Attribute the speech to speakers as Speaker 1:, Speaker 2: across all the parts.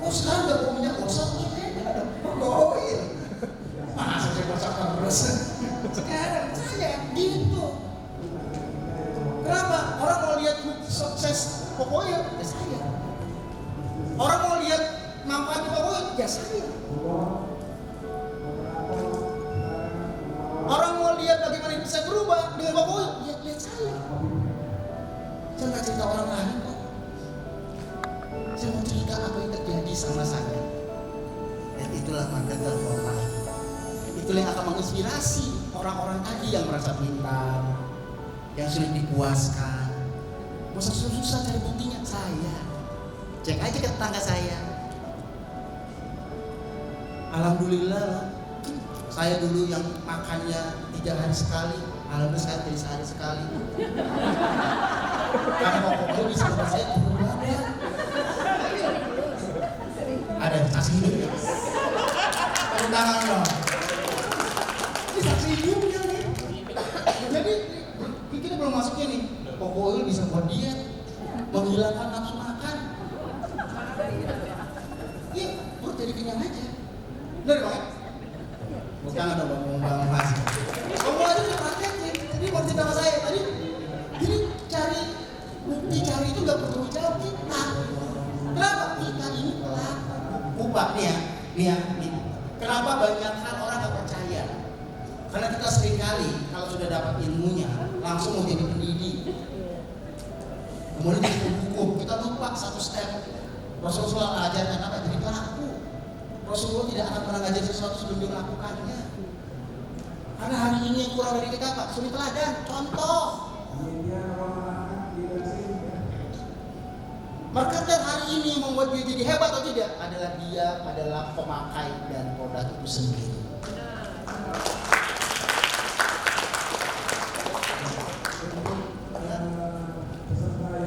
Speaker 1: Oh sekarang udah mau minyak gosok nih, ada oil. Masa saya gosok terus? Sekarang saya gitu. Kenapa? Orang mau lihat sukses pokoknya ya saya. Orang mau lihat manfaat pokoknya ya saya. Orang mau lihat bagaimana bisa berubah dengan pokoknya ya lihat saya. Saya nggak cerita orang lain kok. Saya mau cerita apa yang terjadi sama saya. Dan itulah mandat terhormat. Itulah yang akan menginspirasi orang-orang tadi yang merasa pintar, yang sulit dipuaskan. Masa susah cari buktinya? Saya cek aja ke tetangga saya. Alhamdulillah, saya dulu yang makannya 3 hari sekali, alhamdulillah sekarang jadi sehari sekali. Karena pokoknya bisa buat saya turun banget. Ada yang saksi hidup ya? Tepuk tangan dong. Ini saksi hidupnya nih. Jadi kita belum masuknya nih. Pokoknya bisa buat diet, menghilangkan nafsu makan. Iya, buat jadi kenyang aja. Bener banget. Bukan ada bang Mas. Kamu aja udah praktekin. Jadi mau cerita sama saya tadi. Jadi cari bukti cari itu nggak perlu jauh kita. Kenapa? Kita ini pelaku. Ubah nih ya. Kenapa banyak hal orang nggak percaya? Karena kita seringkali kalau sudah dapat ilmunya langsung mau jadi pendidik. Kemudian jadi hukum. Kita lupa satu step. Rasulullah ajarkan apa? Jadi pelaku. Rasulullah tidak akan pernah ngajar sesuatu sebelum dia melakukannya. Karena hari ini yang kurang dari kita apa? Suri teladan, contoh. Marketer hari ini yang membuat dia jadi hebat atau tidak adalah dia adalah pemakai dan produk itu sendiri.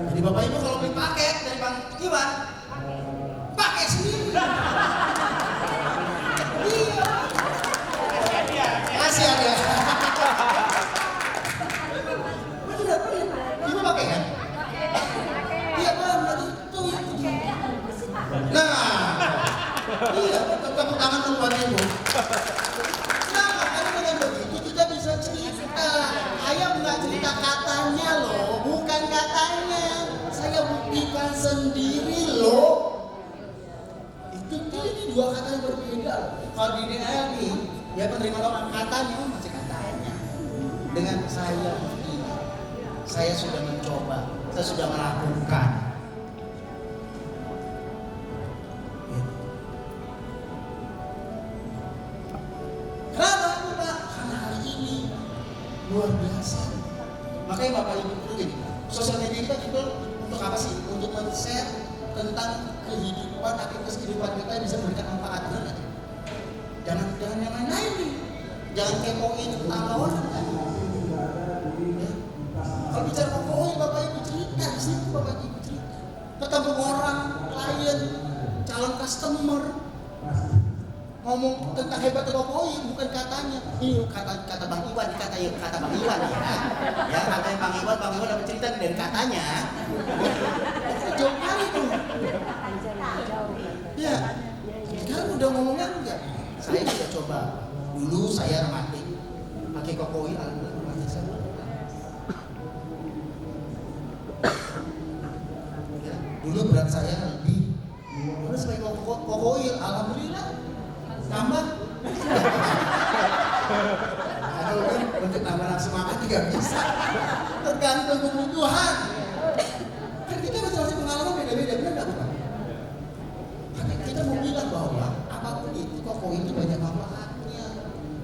Speaker 1: Jadi Bapak Ibu kalau beli paket dari Bang Iwan, pakai sendiri. Iya. Kasih ada. Benar. Ibu pakai kan? Iya benar itu. Nah, iya tepuk tangan dong buat Ibu. Nah, karena dengan begitu kita bisa cerita. Ayah nggak cerita katanya loh, bukan katanya. Saya buktikan sendiri loh. Ini 2 kata yang berbeda. Kalau di DNA nih, ya penerima orang katanya masih katanya. Dengan saya ini, saya sudah mencoba, saya sudah melakukan. Kenapa Pak? Karena hari ini luar biasa. Makanya Bapak Ibu itu gini, sosial media kita juga untuk apa sih? Untuk men-share tentang kehidupan, aktivitas kehidupan kita bisa memberikan manfaat, benar nggak? Jangan yang lain-lain nih. Jangan kepoin tentang lawan kan? Ya. Kalau bicara pokoknya Bapak Ibu cerita di situ, Bapak Ibu cerita. Ketemu orang, klien, calon customer, ngomong tentang hebatnya pokoknya bukan katanya. Ini kata Bang Iwan, kata Bang Iwan ya. Ya katanya Bang Iwan dapat cerita dari katanya. Jauh kali tuh. Ya, sekarang udah ngomongnya enggak. Saya sudah coba. Dulu saya rematik, pakai kokoi, alhamdulillah saya. Ya, dulu berat saya lebih. Terus pakai kokoi, alhamdulillah tambah. Kalau kan untuk tambah nafsu makan juga bisa. Tergantung kebutuhan. Kan kita masing-masing pengalaman beda-beda, benar nggak Bapak? Kita mau bilang bahwa apapun itu kokoi itu banyak manfaatnya,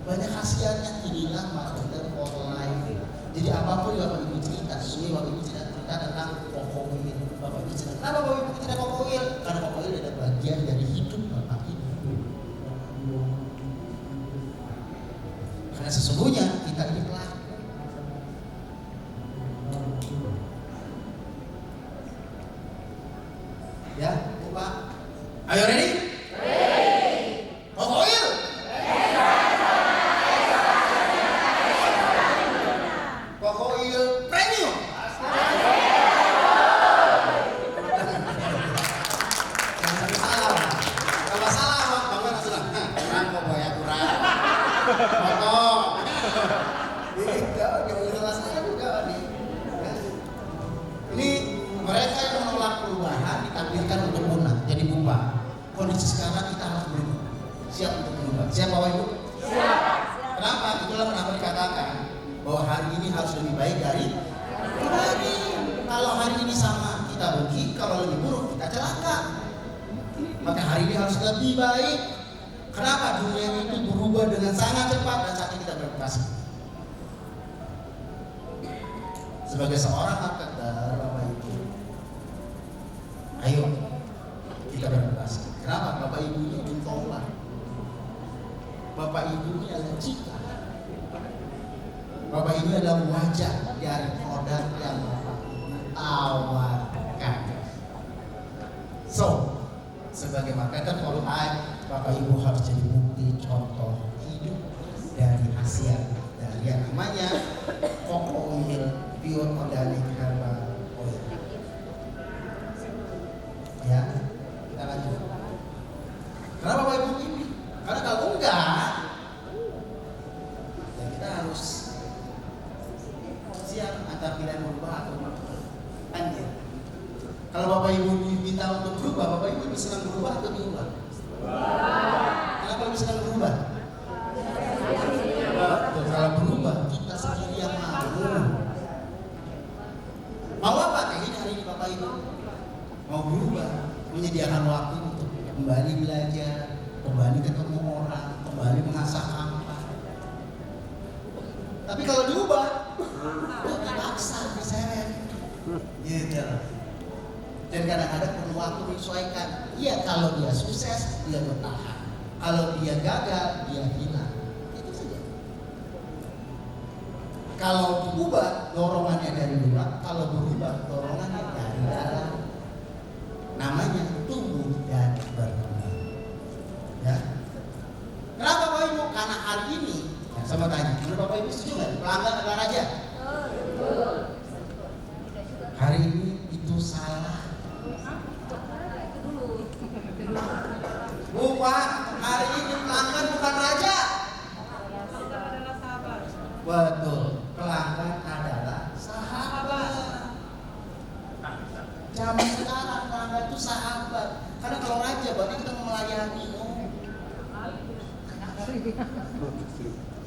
Speaker 1: banyak khasiatnya. Inilah marketer for life. Jadi apapun yang Bapak Ibu cerita, sesuai Bapak Ibu cerita tentang kokoi. Bapak Ibu cerita, kenapa Bapak Ibu cerita kokoi? Karena kokoi adalah bagian dari hidup Bapak Ibu. Karena sesungguhnya kita ini pelaku. Ya, Pak. Ayo ready? Ready. Oil. Oil premium. Jangan salah. Maka hari ini harus lebih baik. Kenapa? Dunia itu berubah dengan sangat cepat dan saatnya kita beradaptasi. Sebagai seorang marketer, Bapak Ibu, ayo kita beradaptasi. Kenapa? Bapak Ibu ini intoleran. Bapak Ibu ini adalah cita. Bapak Ibu adalah wajah dari produk yang Bapak tawarkan. So, sebagai marketer for life, Bapak Ibu harus jadi bukti contoh hidup dari hasil dari yang namanya Coco Oil Pure Organic Herbal Oil. Ya, kita lanjut. Kenapa Bapak Ibu ini? Karena kalau enggak, ya kita harus siap antara pilihan berubah atau lanjut. Kalau Bapak Ibu diminta untuk berubah, Bapak Ibu lebih senang berubah atau diubah? Kenapa lebih senang berubah? Kalau berubah, kita sendiri yang mau. Mau apa? Kayak ini hari ini Bapak Ibu mau berubah, menyediakan waktu untuk kembali belajar, kembali ketemu orang, kembali mengasah apa. Tapi kalau diubah, dipaksa, diseret, gitu. Dan kadang-kadang perlu waktu menyesuaikan. Iya, kalau dia sukses, dia bertahan. Kalau dia gagal, dia hilang. Itu saja. Kalau diubah, dorongannya dari luar. Kalau berubah, dorongannya dari dalam. Namanya tumbuh dan berkembang. Ya. Kenapa Bapak Ibu? Karena hari ini, ya, sama tanya, menurut Bapak Ibu setuju nggak? Pelanggan adalah raja. Hari ini itu salah. Pak, hari ini pelanggan bukan raja.
Speaker 2: Pelanggan adalah sahabat.
Speaker 1: Betul, pelanggan adalah sahabat. Zaman sekarang pelanggan itu sahabat. Karena kalau raja berarti kita mau melayani.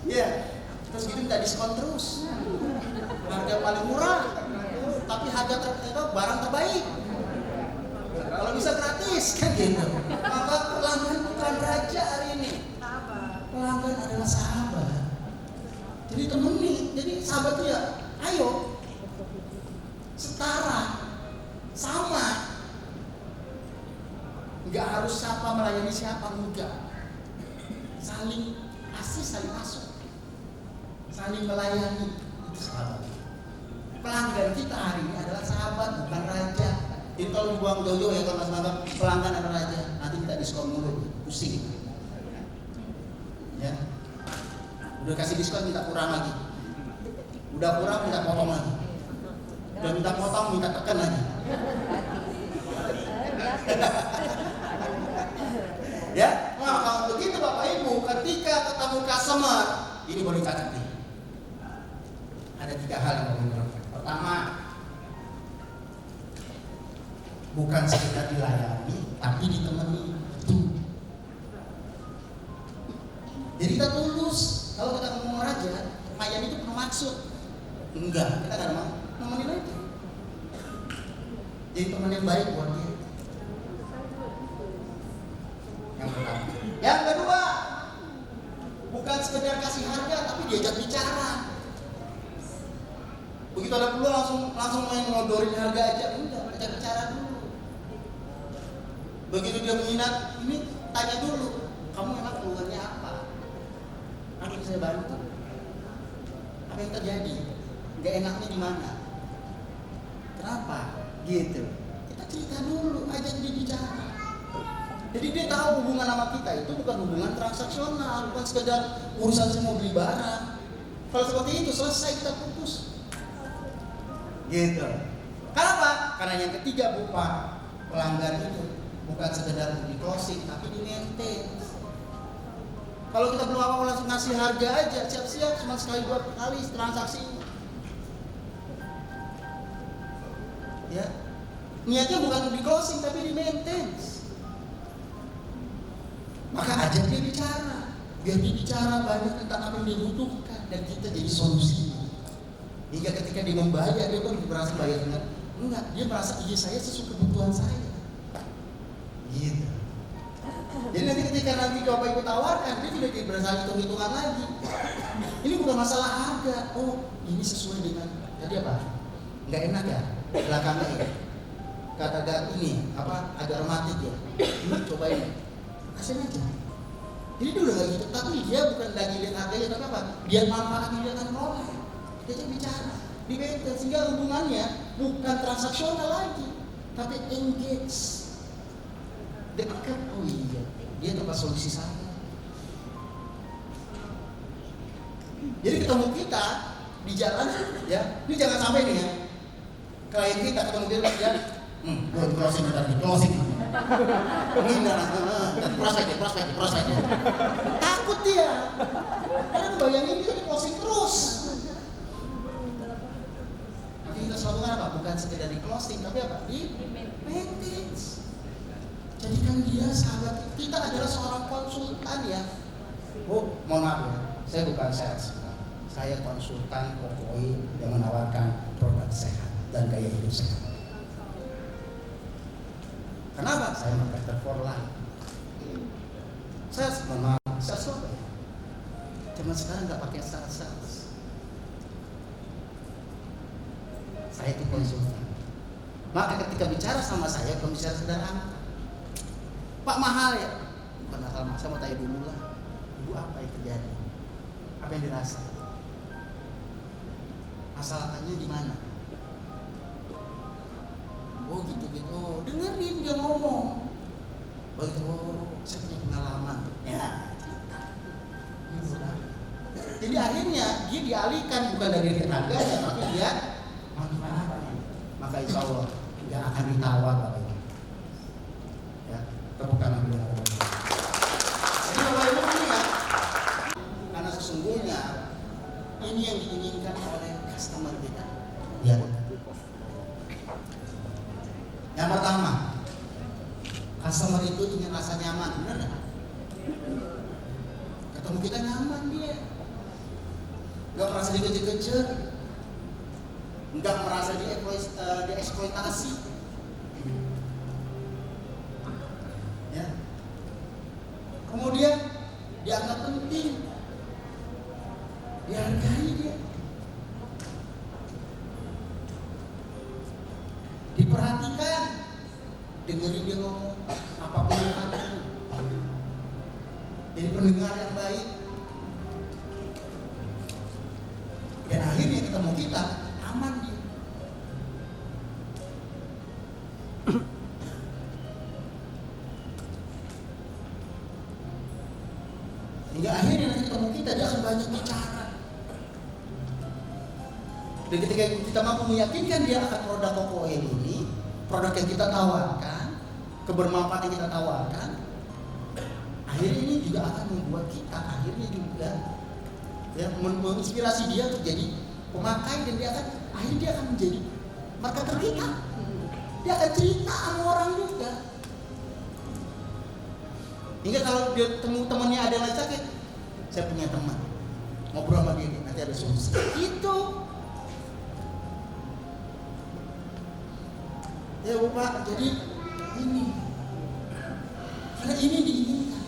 Speaker 1: Iya, terus gitu minta diskon terus. Harga paling murah, tapi harga barang terbaik. Kalau bisa gratis kan gitu. Maka pelanggan bukan raja hari ini. Pelanggan adalah sahabat. Jadi temani, jadi sahabat itu ya, ayo setara, sama. Enggak harus siapa melayani siapa, enggak. Saling kasih, saling masuk, saling melayani, itu sahabat. Pelanggan kita hari ini adalah sahabat, bukan raja. Jadi kalau dibuang jauh-jauh ya, kalau mas pelanggan adalah raja, nanti kita diskon mulu, pusing. Ya, udah kasih diskon minta kurang lagi, udah kurang minta potong lagi, udah minta potong minta tekan lagi. Ya, nah kalau begitu Bapak Ibu, ketika ketemu customer, ini boleh catat nih. Ada 3 hal yang mau dilakukan. Pertama, bukan sekedar dilayani, tapi ditemani. Jadi kita tulus. Kalau kita ngomong raja, melayani itu penuh maksud. Enggak, kita nggak mau nemenin aja. Jadi teman yang baik buat dia. Yang pertama. Yang kedua, bukan sekedar kasih harga, tapi diajak bicara. Begitu ada peluang langsung main ngodorin harga aja, enggak, ajak bicara dulu. Begitu dia minat, ini tanya dulu, kamu memang keluarnya apa? Apa yang saya bantu? Apa yang terjadi? Gak enaknya di mana? Kenapa? Gitu. Kita cerita dulu, ajak dia bicara. Jadi dia tahu hubungan sama kita itu bukan hubungan transaksional, bukan sekedar urusan saya mau beli barang. Kalau seperti itu selesai kita putus. Gitu. Kenapa? Karena yang ketiga Pak, pelanggan itu bukan sekedar di closing tapi di maintain. Kalau kita belum apa-apa langsung ngasih harga aja, siap-siap cuma sekali 2 kali transaksi. Ya. Niatnya bukan di closing tapi di maintain. Maka ajak dia bicara, biar dia bicara banyak tentang apa yang dia butuhkan dan kita jadi solusi. Hingga ketika dia membayar, dia pun merasa bayar dengan enggak, dia merasa iya saya sesuai kebutuhan saya. Gitu. Jadi nanti ketika Bapak Ibu tawarkan, dia tidak berasa hitung-hitungan lagi. Ini bukan masalah harga. Oh, ini sesuai dengan tadi apa? Nggak enak ya belakangnya ya. Kata ini apa? Agak romantis ya. Ini cobain, kasih aja. Jadi dia udah nggak gitu. Tapi dia bukan lagi lihat harganya, tapi apa? Dia manfaatnya dia akan roleh. Dia bicara di maintain sehingga hubungannya bukan transaksional lagi, tapi engage, dekat. Oh iya, dia tempat solusi saya. Jadi ketemu kita di jalan, ya, ini jangan sampai nih ya, klien kita ketemu dia, closing tadi, closing. Ini prospek. Takut dia, karena bayangin dia di closing terus. Nanti kita selalu apa? Bukan sekedar di closing, tapi apa? Di maintenance. Jadikan dia sahabat. Kita adalah seorang konsultan ya. Oh, mohon maaf ya, saya bukan sales. Saya konsultan pokoknya yang menawarkan produk sehat dan gaya hidup sehat. Kenapa? Saya marketer for life. Saya mohon maaf, sales apa ya? Cuma sekarang nggak pakai sales. Saya itu konsultan. Maka ketika bicara sama saya, kalau bicara sederhana, Pak mahal ya? Bukan asal mahal, saya mau tanya dulu lah. Ibu apa yang terjadi? Apa yang dirasa? Masalahnya di mana? Oh gitu-gitu. Oh, dengerin dia ngomong. Oh itu, saya punya pengalaman. Ya. Jadi akhirnya dia dialihkan bukan dari tenaganya, tapi dia manfaatnya. Maka insya Allah tidak akan ditawar Bapak Ibu. Ya, tepuk tangan dulu. Jadi Bapak Ibu ingat, karena sesungguhnya ini yang diinginkan oleh customer kita. Ya. Yang pertama, customer itu ingin rasa nyaman, benar nggak? Ketemu kita nyaman dia, nggak merasa dikejar-kejar, nggak merasa dieksploitasi. Ya. Kemudian dianggap penting, dihargai dia, diperhatikan, dengerin dia ngomong apapun yang ada. Jadi pendengar yang baik. Dan akhirnya ketemu kita aman dia. Hingga akhirnya nanti ketemu kita dia akan banyak bicara. Dan ketika kita mampu meyakinkan dia akan produk Koko Oil ini, produk yang kita tawarkan, kebermanfaatan yang kita tawarkan, akhirnya ini juga akan membuat kita akhirnya juga ya, menginspirasi dia untuk jadi pemakai, dan akhirnya dia akan menjadi marketer kita. Dia akan cerita sama orang juga. Hingga kalau dia temannya ada yang sakit, saya punya teman, ngobrol sama dia nanti ada solusi. Itu. Ya Bapak, jadi ini, karena ini diinginkan.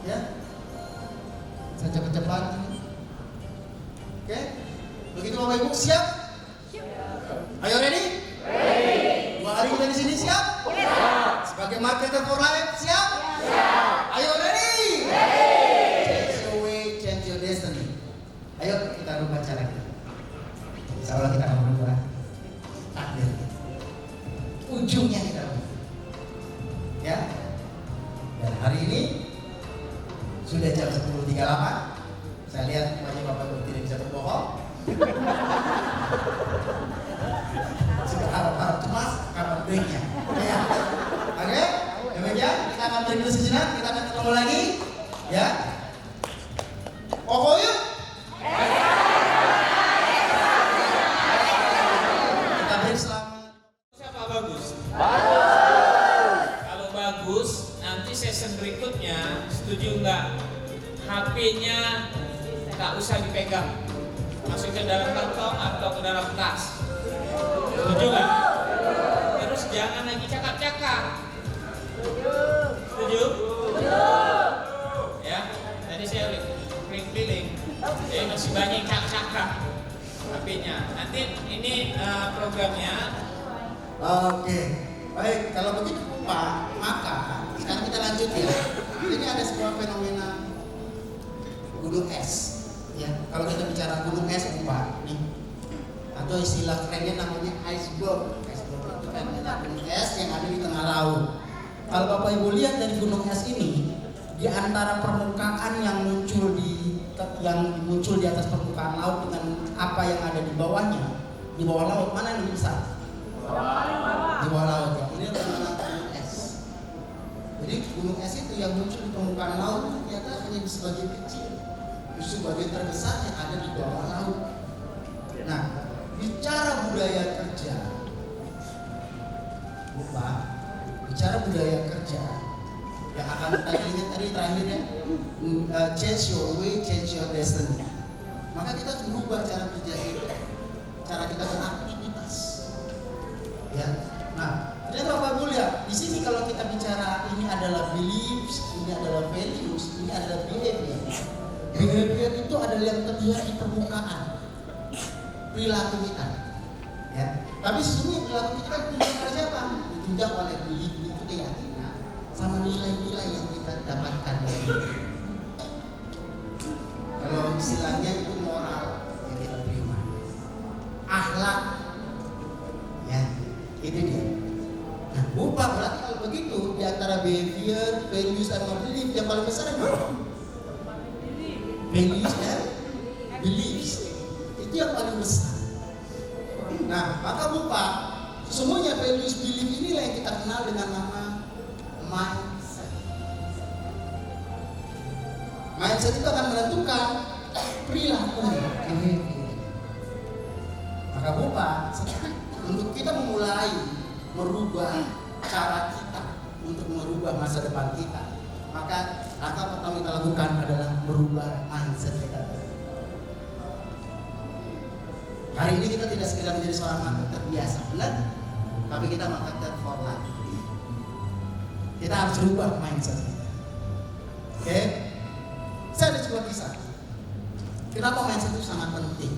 Speaker 1: Ya, saya cepat-cepat. Oke, begitu Bapak Ibu siap? Ayo ready? Ready. 2 hari kita di sini siap? Siap. Sebagai marketer for life siap? Siap. Ayo ready? Ready. Change your way, change your destiny. Ayo kita rubah cara kita. Insya Allah kita akan berubah takdir. Ujungnya kita rubah. Ya. Dan hari ini sudah jam 10.38. Saya lihat wajah Bapak Ibu tidak bisa berbohong. Sudah harap cemas kapan breaknya. Ya. Oke, demikian kita akan break dulu sejenak. Kita akan ketemu lagi. Ya. Pokoknya kita break selama.
Speaker 3: Siapa bagus? Kalau bagus, nanti session berikutnya setuju nggak? HP-nya nggak usah dipegang, masuk ke dalam kantong atau ke dalam tas. Setuju nggak? Terus jangan lagi cakap-cakap. Jadi masih banyak cak-cakap HP-nya. Nanti ini programnya.
Speaker 1: Oke, baik. Kalau begitu Pak, maka sekarang kita lanjut ya. Ini ada sebuah fenomena gunung es. Ya, kalau kita bicara gunung es, Pak, nih, atau istilah kerennya namanya iceberg. Iceberg itu kan gunung es yang ada di tengah laut. Kalau Bapak Ibu lihat dari gunung es ini, di antara permukaan yang muncul di atas permukaan laut dengan apa yang ada di bawahnya, di bawah laut mana yang lebih besar? Di bawah laut ya. Ini adalah gunung es. Jadi gunung es itu yang muncul di permukaan laut itu ternyata hanya di sebagian kecil. Justru bagian terbesar yang ada di bawah laut. Nah, bicara budaya kerja, Bapak, bicara budaya kerja yang akan kita lihat tadi terakhirnya, change your way, change your destiny. Maka kita harus merubah cara kerja kita, cara kita beraktivitas. Ya, nah, ternyata Bapak Ibu lihat di sini kalau kita bicara ini adalah beliefs, ini adalah values, ini adalah behavior. Behavior itu adalah yang terlihat di permukaan perilaku kita. Ya, tapi sesungguhnya perilaku kita ditunjang oleh siapa? Ditunjang oleh belief itu keyakinan sama nilai-nilai yang kita dapatkan. Kalau istilahnya itu moral yang kita terima, akhlak, ya itu dia. Nah, Bapak berarti kalau begitu di antara behavior, values, dan belief yang paling besar apa? Values dan beliefs itu yang paling besar. Nah, maka Bapak, sesungguhnya values belief inilah yang kita kenal dengan nama mindset. Mindset itu akan menentukan perilaku. Maka Bapak, untuk kita memulai merubah cara kita untuk merubah masa depan kita, maka langkah pertama kita lakukan adalah merubah mindset kita. Hari ini kita tidak sekedar menjadi seorang marketer biasa, benar? Tapi kita marketer for life. Kita harus rubah mindset kita. Oke? Saya ada sebuah kisah. Kenapa mindset itu sangat penting?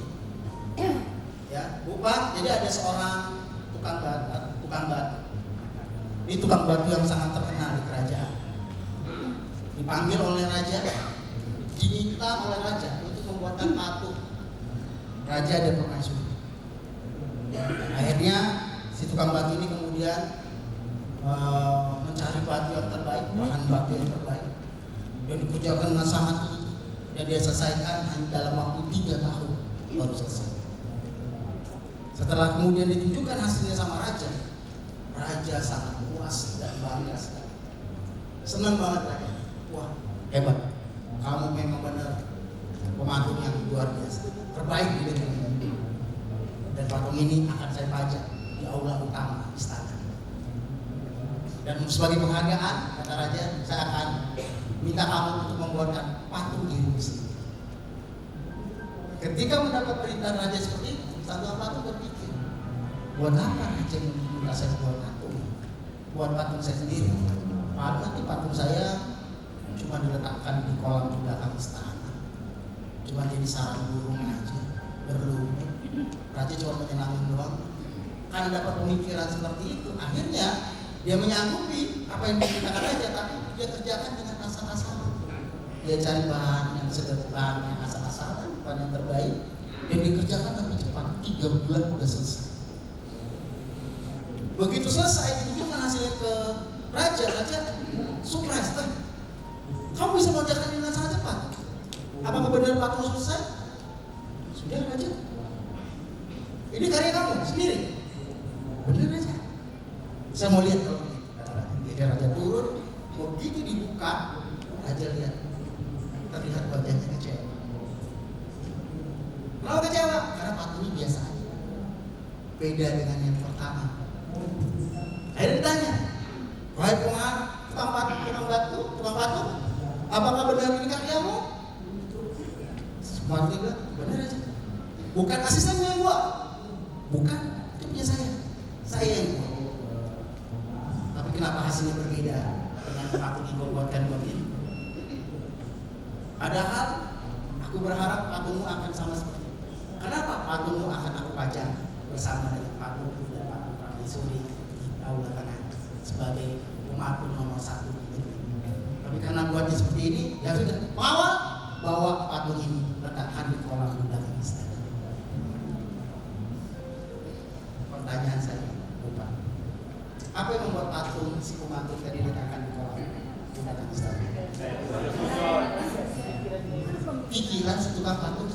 Speaker 1: Ya, Bapak, jadi ada seorang tukang batu. Ini tukang batu yang sangat terkenal di kerajaan. Dipanggil oleh raja, diminta oleh raja untuk membuatkan patung raja dan permaisuri. Akhirnya si tukang batu ini kemudian mencari batu yang terbaik, bahan batu yang terbaik, dan dikerjakan dengan sangat teliti, dan dia selesaikan hanya dalam waktu 3 tahun baru selesai. Setelah kemudian ditunjukkan hasilnya sama raja, raja sangat puas dan bangga sekali, senang banget raja. Wah, hebat, kamu memang benar pematung yang luar biasa, terbaik di negeri ini. Dan patung ini akan saya pajang di aula utama istana. Dan sebagai penghargaan, kata raja, saya akan minta kamu untuk membuatkan patung di rumah sini. Ketika mendapat perintah raja seperti itu, sang patung berpikir, buat apa raja minta saya buat patung? Buat patung saya sendiri. Padahal nanti patung saya cuma diletakkan di kolam di belakang istana, cuma jadi sarang burung aja, berlumut. Raja cuma menyenangkan doang. Karena dapat pemikiran seperti itu, akhirnya dia menyanggupi apa yang dimintakan raja, tapi dia kerjakan dengan asal-asalan. Dia cari bahan yang sederhana, asal-asalan, bahan yang terbaik, dan dikerjakan lebih cepat. 3 bulan udah selesai. Begitu selesai, ditunjukkan hasilnya ke raja, raja surprise kan? Kamu bisa mengerjakan dengan sangat cepat. Apakah benar patung selesai? Sudah raja. Ini karya kamu sendiri. Benar raja. Saya mau lihat kalau ini. Jadi raja turun, begitu dibuka, raja lihat, terlihat wajahnya kecewa. Kenapa kecewa? Karena patungnya biasa aja. Beda dengan yang pertama. Akhirnya ditanya, wahai tukang batu, apakah benar ini karyamu? Semua bilang, benar aja. Bukan asistennya yang buat. Bukan, itu punya saya. Saya yang buat. Tapi kenapa hasilnya berbeda dengan patung yang buatkan buat ini? Padahal aku berharap patungmu akan bersama dengan Pak Buku dan Pak Pramesuri di Aula Tengah sebagai pemampun nomor 1 gitu. Tapi karena buatnya seperti ini, ya sudah mengawal bawa patung ini letakkan di kolam belakang istana. Pertanyaan saya, lupa. Apa yang membuat patung si pematung tadi letakkan di kolam belakang istana? Pikiran si tukang patung.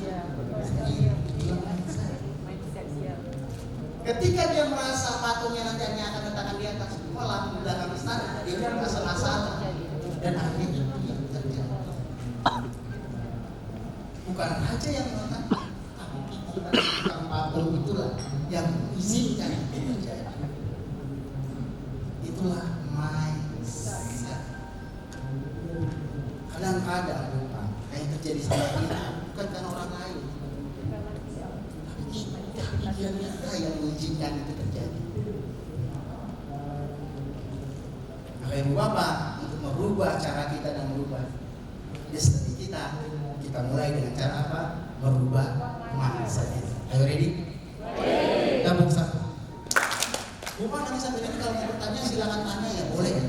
Speaker 1: Ketika dia merasa patungnya nantinya akan letakkan di atas kolam belakang istana, dia merasa masalah dan akhirnya dia terjadi. Bukan raja yang meletakkan, tapi pikiran tukang patung itulah yang mengizinkan itu terjadi. Itulah mindset. Kadang-kadang lupa yang terjadi sama kita bukan karena orang lain, tapi pikiran kita yang mengizinkan itu terjadi. Maka Ibu Bapak, untuk merubah cara kita dan merubah destiny kita mulai dengan cara apa? Merubah mindset. Ayo ready? Gabung satu. Bapak nanti sampai ini kalau mau bertanya silakan tanya ya, boleh ya?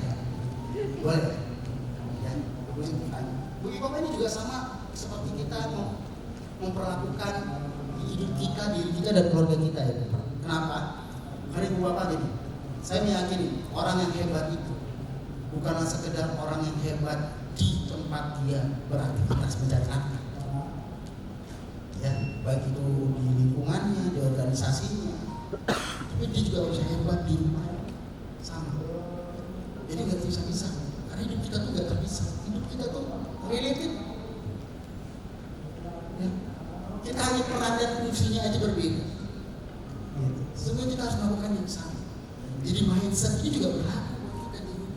Speaker 1: Boleh ya? Boleh bertanya. Bagi Bapak ini juga sama seperti kita memperlakukan hidup kita, diri kita dan keluarga kita ya. Kenapa? Karena Ibu Bapak gini, saya meyakini orang yang hebat itu bukanlah sekedar orang yang hebat di tempat dia beraktivitas mencari nafkah. Ya, baik itu di lingkungannya, di organisasinya, tapi dia juga harus hebat di rumah. Sama. Jadi nggak bisa-bisa. Karena hidup kita tuh nggak terpisah. Hidup kita tuh related. Ya. Kita hanya peran dan fungsinya aja berbeda. Sebenarnya kita harus melakukan yang sama. Jadi mindset ini juga berlaku buat kita di hidup.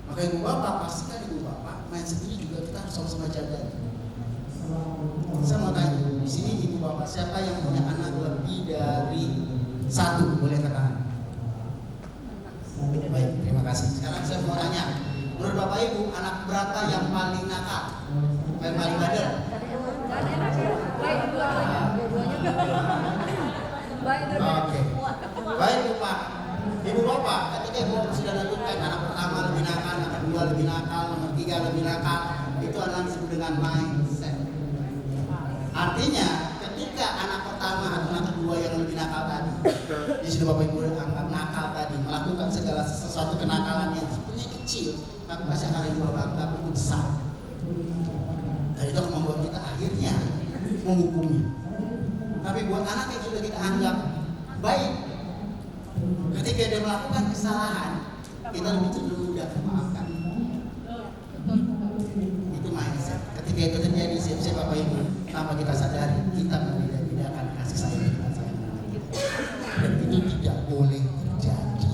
Speaker 1: Maka Ibu Bapak, pastikan Ibu Bapak, mindset ini juga kita harus sama-sama jaga. Saya mau tanya, di sini Ibu Bapak siapa yang punya anak lebih dari 1? Boleh katakan. Baik, terima kasih. Sekarang saya mau tanya, menurut Bapak Ibu, anak berapa yang paling nakal? Yang paling bandel? Oke. Baik Bu Pak. Ibu Bapak, ketika Ibu Bapak sudah tentukan anak pertama lebih nakal, anak kedua lebih nakal, nomor 3 lebih nakal, itu adalah disebut dengan mindset. Artinya, ketika anak pertama atau anak kedua yang lebih nakal tadi, di sini Bapak Ibu anggap nakal tadi, melakukan segala sesuatu kenakalan yang sebenarnya kecil, tapi pasti akan Ibu Bapak anggap itu besar. Dan itu akan membuat kita akhirnya menghukumi. Tapi buat anak yang sudah kita anggap baik, ketika dia melakukan kesalahan, kita lebih cenderung mudah memaafkan. Itu mindset. Ketika itu terjadi, siap-siap Bapak Ibu, tanpa kita sadari, kita membeda-bedakan kasih sayang kita sama anak kita. Dan itu tidak boleh terjadi.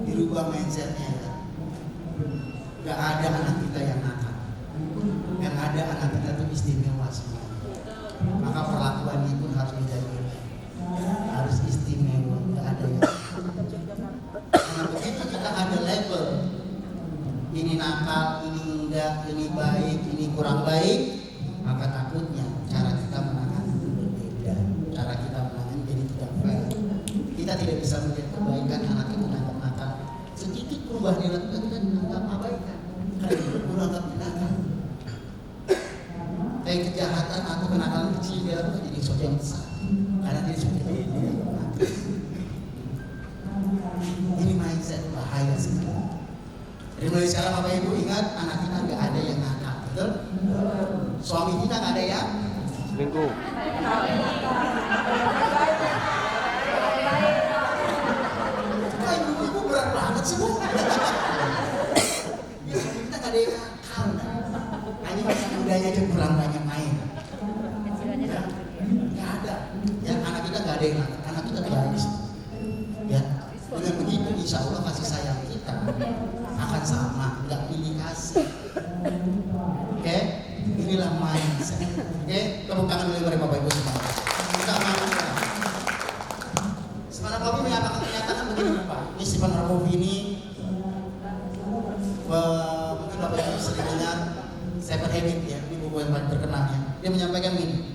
Speaker 1: Dirubah mindsetnya. Gak ada anak kita yang nakal. Yang ada anak kita itu istimewa semua. Maka perlakuannya pun harus dijaga. Harus istimewa. Gak ada yang. Karena begitu kita ada label, ini nakal, ini enggak, ini baik, ini kurang baik, maka takutnya cara kita menangani itu berbeda. Cara kita menangani jadi tidak fair. Kita tidak bisa melihat kebaikan anak itu nakal. Sedikit perubahan yang dilakukan kita menganggap abaikan. Karena itu menganggap nakal. Kayak kejahatan atau kenakalan kecil dia lakukan jadi sesuatu yang besar. Karena dia sudah nakal. Ini mindset bahaya sekali. Jadi mulai sekarang Bapak Ibu ingat, anak kita nggak ada yang nakal, betul? Suami kita nggak ada yang
Speaker 4: selingkuh.
Speaker 1: Kok ibu-ibu berat banget sih Bu? Ya, suami kita nggak ada yang nakal. Hanya masa mudanya aja kurang banyak main. Ya, nggak ada. Ya, anak kita nggak ada yang nakal. Anak kita baik. Ya, dengan begitu insya Allah kasih sayang kita akan sama, nggak pilih kasih. Oke, inilah mindset. Oke, tepuk tangan dulu dari Bapak Ibu semua. Kita amankan. Semangat Kopi menyatakan begini Pak. Ini Stephen Kopi ini mungkin Bapak Ibu sering dengar Seven Habits ya, ini buku yang paling terkenal ya. Dia menyampaikan gini,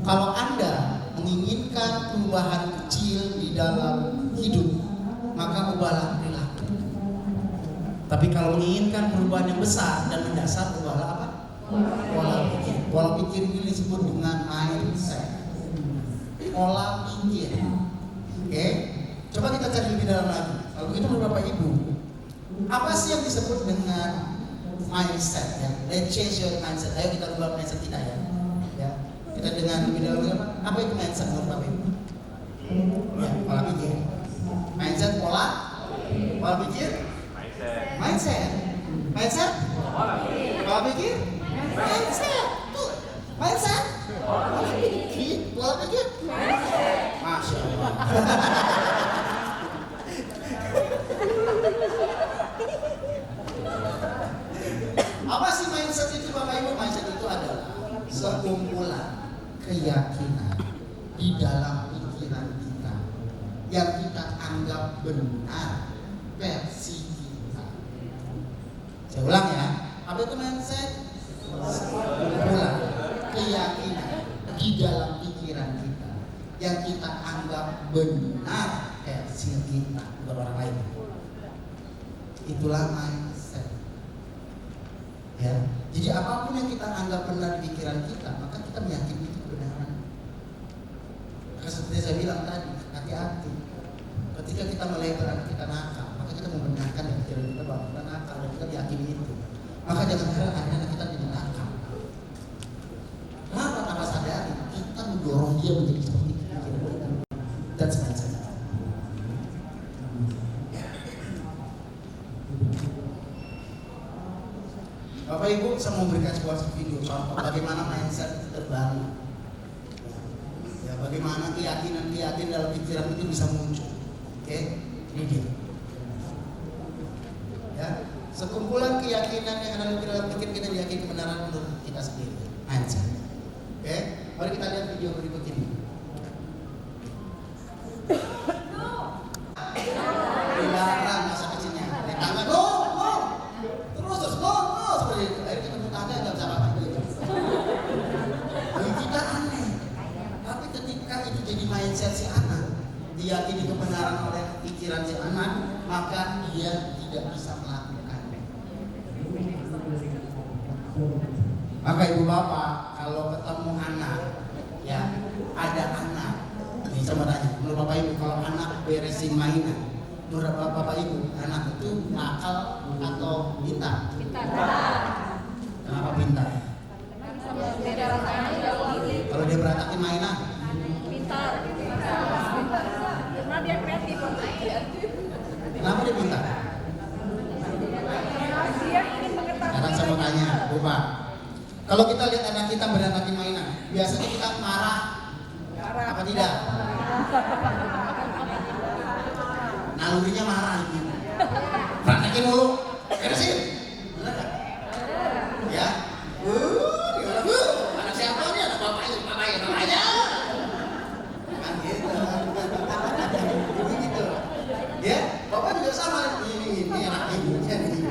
Speaker 1: kalau Anda menginginkan perubahan kecil di dalam hidup, maka ubahlah perilaku. Tapi kalau menginginkan perubahan yang besar dan mendasar, ubahlah apa? Pola pikir. Pola pikir ini disebut dengan mindset. Pola pikir. Oke? Coba kita cari lebih dalam lagi. Kalau begitu menurut Bapak Ibu, apa sih yang disebut dengan mindset ya? Let's change your mindset. Ayo kita ubah mindset kita ya. Kita dengan lebih dalam apa itu mindset menurut Bapak Ibu? Ya, pola pikir. Mindset pola pikir. Mindset. Pola pikir. Mindset. Tuh. Mindset. Pola pikir. Masya Allah. Apa sih mindset itu Bapak Ibu? Mindset itu adalah sekumpulan keyakinan di dalam pikiran kita yang kita anggap benar versi kita. Saya ulang ya, apa itu mindset? Sekumpulan keyakinan di dalam pikiran kita yang kita anggap benar versi kita, bukan orang lain. Itulah mindset. Ya, jadi apapun yang kita anggap benar di pikiran kita, maka kita meyakini itu kebenaran. Maka seperti saya bilang tadi, hati-hati. Ketika kita melebar anak kita nakal, maka kita membenarkan di pikiran kita bahwa kita nakal dan kita meyakini itu. Maka jangan heran anak kita jadi nakal. Kenapa? Tanpa sadari kita mendorong dia menjadi seperti itu. That's mindset. Bapak Ibu, saya mau memberikan sebuah video contoh bagaimana mindset itu terbangun. Ya, bagaimana keyakinan dalam pikiran itu bisa muncul. Oke, ini dia. Ya, sekumpulan keyakinan yang ada dalam pikiran kita diyakini kebenaran menurut kita sendiri. Mindset. Oke, mari kita lihat video berikut ini. Dilarang masa kecilnya. Tangga no. Terus no. Seperti itu. Akhirnya kita bertanya nggak bisa apa-apa. Bagi kita aneh. Tapi ketika itu jadi mindset si anak, diyakini kebenaran oleh pikiran si anak, maka dia tidak bisa melakukan. Maka ibu bapak kalau ketemu anak, ya ada anak, ini coba tanya, menurut bapak ibu kalau anak beresin mainan, menurut bapak ibu anak itu nakal atau pintar? Kenapa pintar? Kalau dia berantakin mainan?
Speaker 2: Pintar. Karena dia kreatif.
Speaker 1: Kenapa dia pintar?
Speaker 2: Dia ingin mengetahui.
Speaker 1: Sekarang saya mau tanya, Bapak. Kalau kita lihat anak kita berantakin mainan, biasanya kita marah, apa tidak? Nalurinya marah gitu. Berantakin mulu, beresin. Benar kan? Ya. Gimana bu? Anak siapa nih? Anak bapaknya. Kan gitu. Gitu. Ya, bapak juga sama. Ini anak ibunya nih.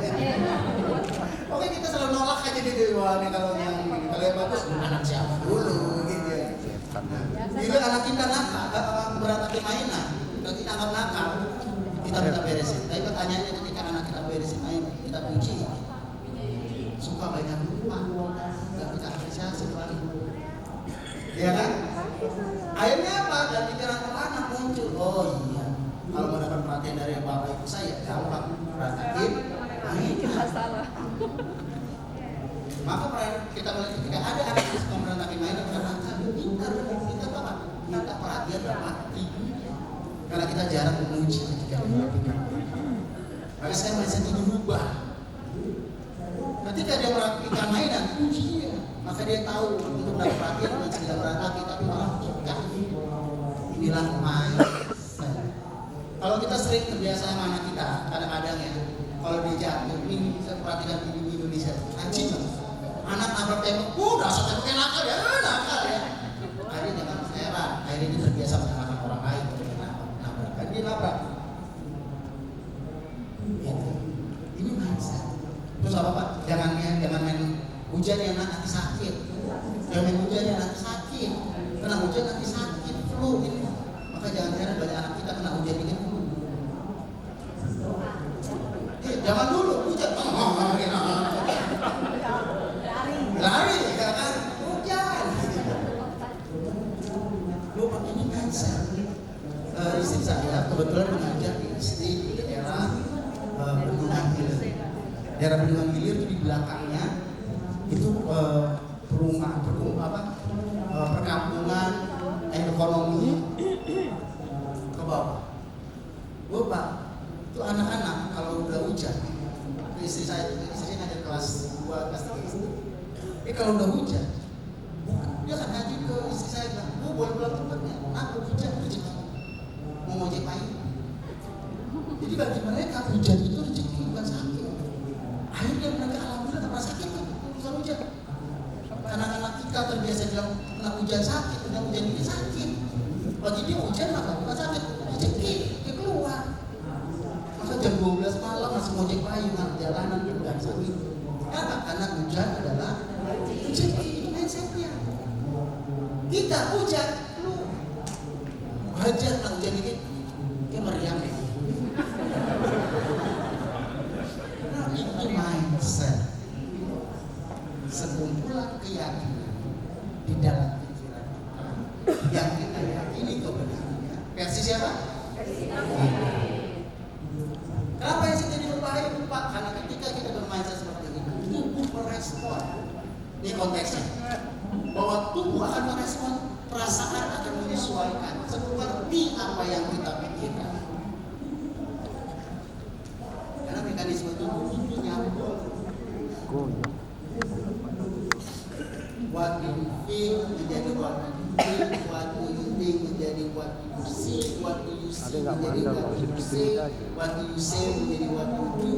Speaker 1: Oke, kita selalu nolak aja gitu. Wah, ini kalau yang bagus, anak siapa dulu gitu ya. Bila anak kita nakal, berantakin mainan, kita anggap nakal, kita minta beresin. Tapi pertanyaannya ketika anak kita beresin mainan, kita puji. Suka banyak lupa, nggak kita apresiasi paling. Iya kan? Akhirnya apa? Dan pikiran anak muncul. Oh iya, kalau mendapat perhatian dari bapak ibu saya, gampang berantakin mainan. Maka kita melihat ketika ada anak yang suka berantakin mainan, kita apa? Minta perhatian bapak ibu. Karena kita jarang memuji ketika kita. Maka saya mindset itu berubah. Ketika dia merapikan mainan, puji dia. Maka dia tahu untuk mendapat perhatian bukan sekedar berantakin, tapi malah tegak. Inilah mindset. Kalau kita sering terbiasa sama anak kita, kadang-kadang ya, kalau dia jatuh, ini saya perhatikan di Indonesia, anjing lah. Anak nabrak tembok, dasar temboknya nakal ya, Akhirnya jangan heran, akhirnya dia terbiasa menyalahkan orang lain, nabrak, kan dia nabrak. Gitu. Ini mindset. Terus apa Pak? Jangan main hujan ya, nanti sakit. Jangan main hujan hujannya nanti sakit, kena hujan nanti sakit, flu ini. Maka jangan heran banyak anak kita kena hujan ini flu. Zaman dulu hujan, lari, kan hujan. Lupa ini mindset. Istri saya kebetulan mengajar di SD di daerah Bendungan Hilir. Daerah Bendungan Hilir itu di belakangnya itu perkampungan ekonomi ke bawah. Bapak, itu anak-anak kalau udah hujan, istri saya ngajar kelas 2, kelas 3 SD. Kalau udah hujan, dia akan ngaji ke istri saya bilang, "Bu, boleh pulang tempatnya? Aku hujan rezeki, mau ngojek payung." Jadi bagi mereka hujan itu rezeki, bukan sakit. Akhirnya mereka alhamdulillah tak pernah sakit kan, urusan hujan. Anak-anak kita terbiasa bilang kena hujan sakit, kena hujan ini sakit. Bagi dia hujan maka bukan sakit, rezeki, dia keluar. Maka jam 12 malam masih ngojek payung, jalanan bukan sakit. Kenapa? Karena hujan adalah rezeki, itu mindsetnya. Kita hujan, lu hajar lah hujan ini, dia meriam deh. Nah, itu mindset. Sekumpulan keyakinan di dalam pikiran kita yang kita yakini kebenarannya. Versi siapa? Kenapa yang jadi berbahaya Pak? Karena ketika kita bermindset seperti ini, tubuh merespon. Ini konteksnya. Bahwa tubuh akan merespon, perasaan akan menyesuaikan seperti apa yang kita pikirkan. Karena mekanisme tubuh itu nyambung. What you feel menjadi what you think, what you think menjadi what you see, what you see menjadi what you say, what you say menjadi what you do,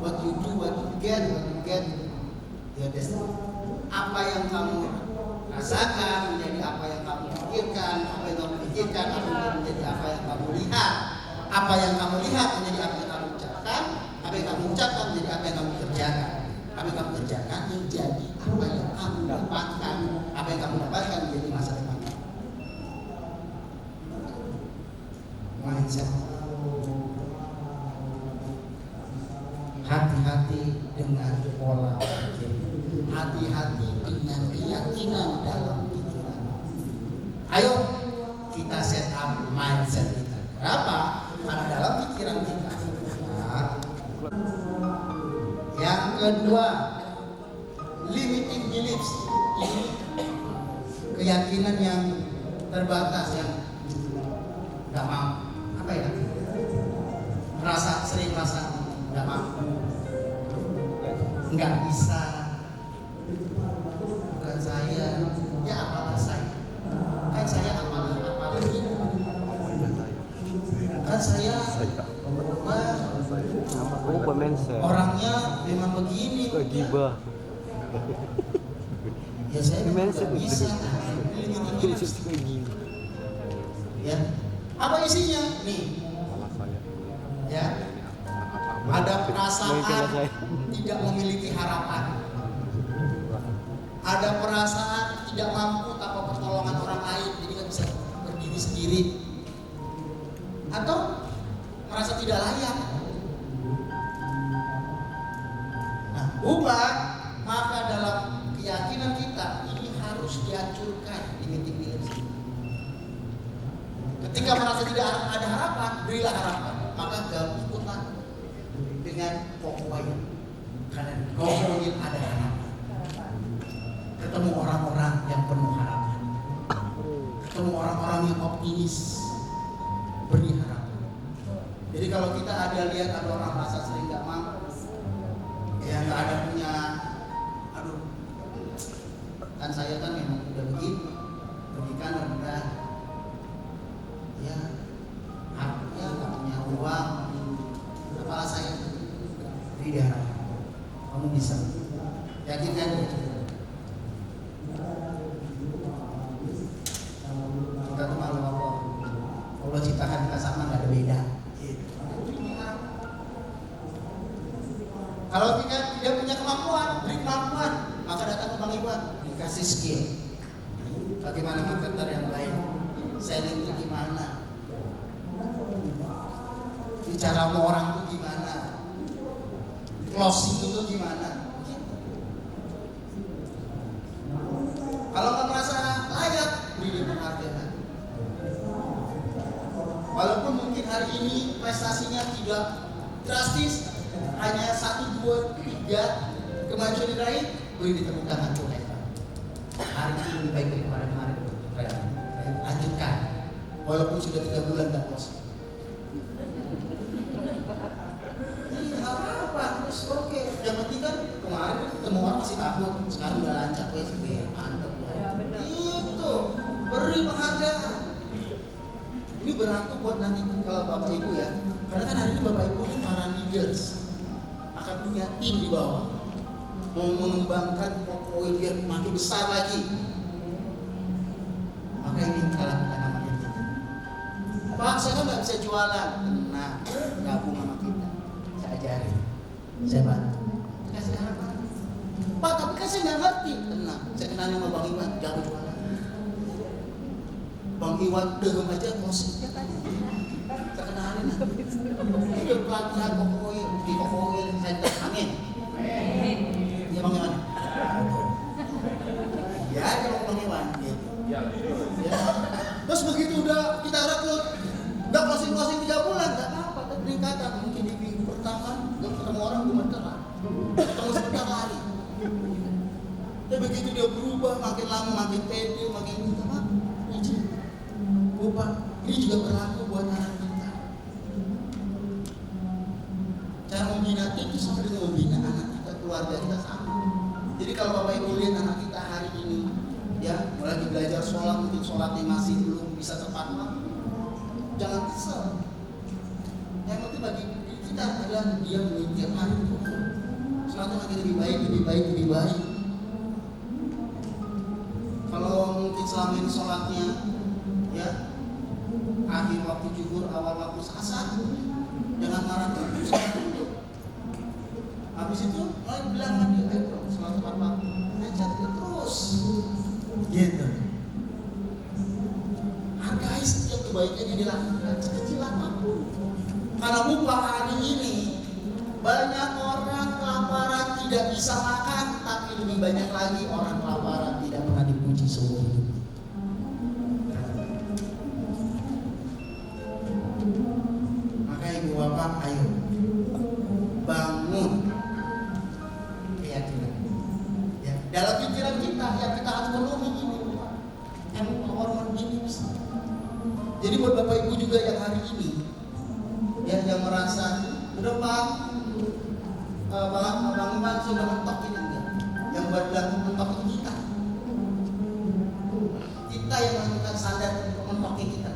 Speaker 1: what you do, what you get your destiny. Apa yang kamu rasakan menjadi apa yang kamu pikirkan, apa yang kamu pikirkan menjadi apa yang kamu lihat, apa yang kamu lihat menjadi apa yang kamu ucapkan, apa yang kamu ucapkan menjadi apa yang kamu kerjakan. Apa yang kamu kerjakan menjadi apa yang kamu dapatkan, apa yang kamu dapatkan menjadi masa depan. Mindset. Hati-hati dengan pola pikir. Hati-hati dengan keyakinan dalam pikiran. Ayo kita set up mindset kita. Kenapa? Karena dalam pikiran kita. Yang kedua, limiting beliefs. Ini keyakinan yang terbatas, yang nggak mampu. Apa ya? Sering merasa nggak mampu, nggak bisa. Bukan saya, ya apalah saya. Kan saya apalagi. Kan saya. Orangnya memang begini.
Speaker 4: Gibah.
Speaker 1: Ya saya memang tidak bisa. Ya. Apa isinya? Nih. Ya. Ada perasaan tidak memiliki harapan. Ada perasaan tidak mampu tanpa pertolongan orang lain, jadi nggak bisa berdiri sendiri. Atau merasa tidak layak. Ubah, maka dalam keyakinan kita ini harus dihancurkan limiting beliefs. Ketika merasa tidak ada harapan, berilah harapan. Maka ikutlah dengan pokoknya. Karena ngomongin ada harapan. Ketemu orang-orang yang penuh harapan. Ketemu orang-orang yang optimis, beri harapan. Jadi kalau kita lihat ada orang merasa sering nggak mampu, ya nggak ada punya, aduh, kan saya kan memang udah begini, pendidikan rendah, ya, ya nggak punya uang, kepala saya beri darah, kamu bisa, yakin kan? Kita tuh malu Allah ciptakan kita sama, nggak ada beda. Kalau tidak punya kemampuan, beri kemampuan, maka datang ke Bang Iwan, dikasih skill. Bagaimana marketer yang baik? Selling itu gimana? Bicara sama orang itu gimana? Closing itu gimana? Kalau nggak merasa layak, beri penghargaan. Walaupun mungkin hari ini prestasinya tidak drastis, hanya 1, 2, 3 kemajuan diraih, beri di tepuk tangan Tuhan. Hari ini lebih baik dari kemarin-kemarin. Lanjutkan, walaupun sudah 3 bulan tak closing. Terus oke, yang penting kan kemarin ketemu orang masih takut, sekarang udah lancar, wes mantep. Itu beri penghargaan. Ini berlaku buat nanti kalau bapak ibu ya, karena kan hari ini bapak ibu ini para leaders akan punya tim di bawah, mau mengembangkan pokoknya biar makin besar lagi. Maka ini kalau kita namanya kita. Pak, saya kan nggak bisa jualan, tenang, gabung sama kita, saya ajarin. Saya bantu, kasih harapan. Pak, tapi kan saya nggak ngerti. Tenang, saya kenal sama Bang Iwan, jago jualan. Bang Iwan degem aja closing. Saya kenalin lah. Itu pelatihan pokoknya di pokoknya center. Amin. Iya Bang Iwan. Ya, aja Bang Iwan. Ya. Terus begitu udah kita rekrut, udah closing 3 bulan, nggak apa-apa, ada peningkatan. Mungkin di minggu pertama ketemu orang gemeteran, ketemu sebentar lari. Tapi begitu dia berubah, makin lama makin pede, makin minta maaf, izin. Bapak, ini juga berlaku buat anak kita. Cara membina tim itu sama dengan membina anak kita, keluarga kita sama. Jadi kalau bapak ibu lihat anak kita hari ini, ya lagi belajar sholat, mungkin sholatnya masih belum bisa tepat waktu, jangan kesel. Yang penting bagi kita adalah dia tiap hari sholatnya makin lebih baik. Kalau mungkin selama ini sholatnya ya akhir waktu zuhur, awal waktu asar, jangan marah terus. Habis itu mulai bilang lagi, ayo sholat tepat waktu, ajar terus. Gitu. Hargai setiap kebaikan yang dilakukan, sekecil apapun. Karena upah hari ini banyak orang kelaparan tidak bisa makan, tapi lebih banyak lagi orang kelaparan tidak pernah dipuji seumur hidup. Maka ibu bapak, ayo bangun keyakinan. Ya, dalam pikiran kita, ya kita harus penuhi ini, yang hormat ini bisa. Jadi buat bapak ibu juga yang hari ini, ya yang merasa udah Pak, Bang Iman sudah mentok ini enggak? Yang buat bilang mentok itu kita yang menentukan standar untuk mentoknya kita.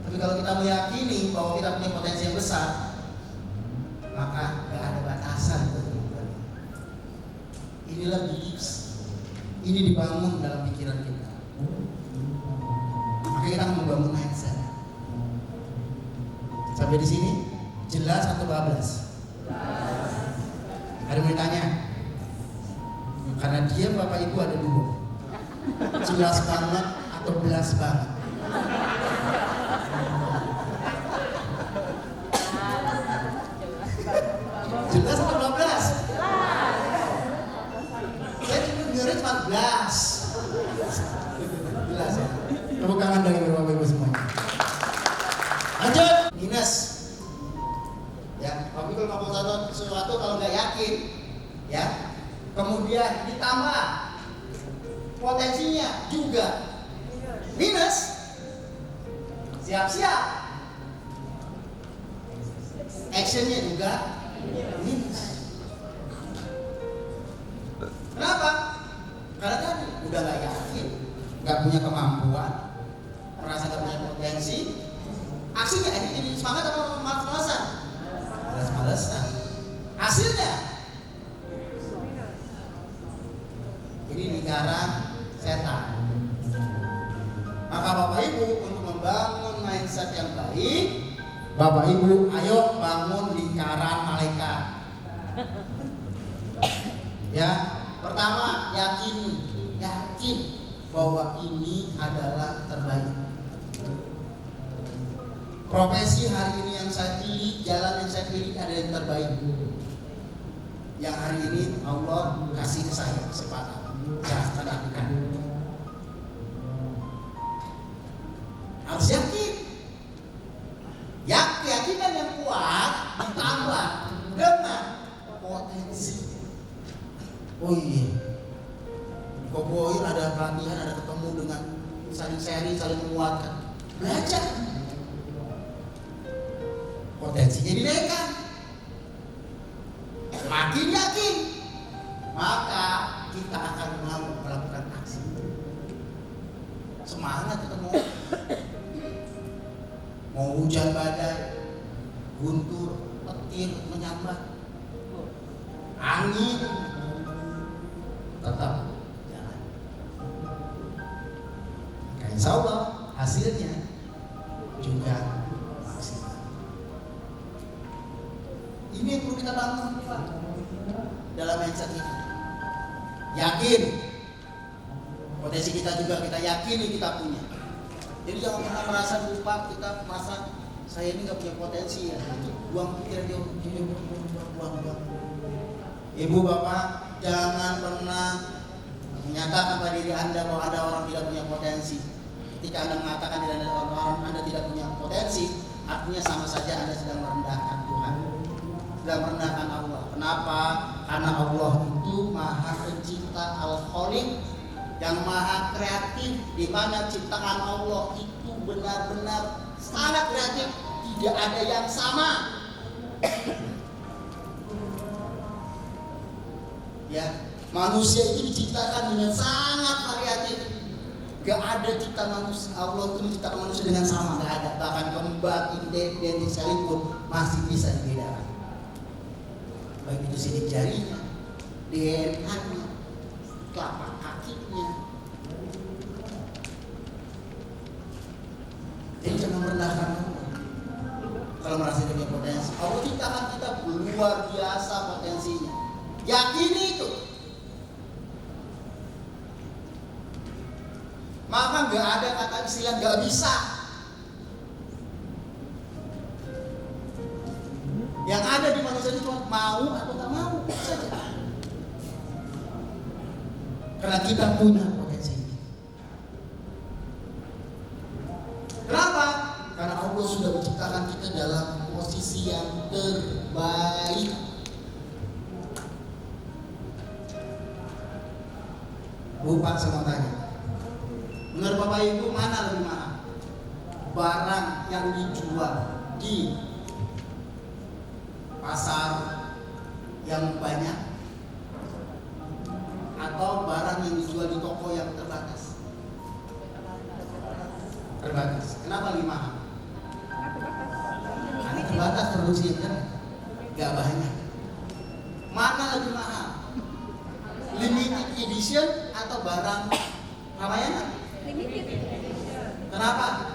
Speaker 1: Tapi kalau kita meyakini bahwa kita punya potensi yang besar, maka nggak ada batasan untuk kita. Inilah beliefs, ini dibangun dalam pikiran kita. Maka kita membangun mindset. Sampai di sini jelas atau bablas? Ada yang ditanya? Karena dia bapak ibu ada 2, jelas banget atau belas banget. Jelas atau bablas? Saya cuma dengerin 14. Jelas ya. Tepuk tangan dari bapak ibu semuanya. Lanjut. Minus. Ya, tapi kalau ngomong sesuatu kalau nggak yakin, ya, kemudian ditambah potensinya juga minus, siap-siap, actionnya juga minus. Kenapa? Karena kan udah nggak yakin, nggak punya kemampuan, merasa nggak punya potensi, aksinya ini semangat atau malas-malasan? Malas-malasan. Hasilnya ini lingkaran setan. Maka Bapak Ibu untuk membangun mindset yang baik, Bapak Ibu ayo bangun lingkaran malaikat. Ya, pertama yakin bahwa ini adalah terbaik. Profesi hari ini yang saya pilih, jalan yang saya pilih ada yang terbaik. Yang hari ini Allah kasih ke saya kesempatan, saya lakukan. Harus yakin. Keyakinan yang kuat ditambah dengan potensi. Oh iya, Koboil ada pelatihan, ada ketemu dengan saling sharing, saling menguatkan. Belajar. Potensinya dinaikkan. Makin yakin, maka kita akan mau melakukan aksi. Semangat kita mau hujan badai, guntur, petir menyambar, angin, tetap jalan. Maka insya Allah hasilnya juga maksimal. Ini yang perlu kita bangun, Pak, dalam mindset kita. Yakin, potensi kita juga kita yakini kita punya. Jadi jangan pernah merasa lupa, kita merasa saya ini nggak punya potensi ya. Buang pikiran dia, buang. Ibu bapak, jangan pernah menyatakan pada diri Anda bahwa ada orang tidak punya potensi. Ketika Anda mengatakan tidak ada orang Anda tidak punya potensi, artinya sama saja Anda sedang merendahkan Tuhan, sedang merendahkan Allah. Kenapa? Karena Allah itu Maha Pencipta, Al-Khaliq, yang maha kreatif, di mana ciptaan Allah itu benar-benar sangat kreatif, tidak ada yang sama. Ya, manusia itu diciptakan dengan sangat variatif. Gak ada cipta manusia, Allah itu menciptakan manusia dengan sama, gak ada. Bahkan kembar, identik sekalipun masih bisa dibedakan. Baik itu sidik jarinya, DNA-nya, telapak kakinya. Jadi jangan merendahkan Allah. Kalau merasa punya potensi, Allah ciptakan kita luar biasa potensinya. Yakini itu. Maka nggak ada kata istilah nggak bisa. Yang ada di manusia itu cuma mau atau nggak mau saja. Karena kita punya potensi. Kenapa? Karena Allah sudah menciptakan kita dalam posisi yang terbaik. Bapak sama tanya, menurut Bapak Ibu mana lebih mahal? Barang yang dijual di pasar yang banyak atau barang yang dijual di toko yang terbatas? Terbatas. Kenapa lebih mahal? Karena terbatas produksinya kan gak banyak. Mana lebih mahal? Limited edition atau barang Ramayana?
Speaker 2: Limited.
Speaker 1: Kenapa?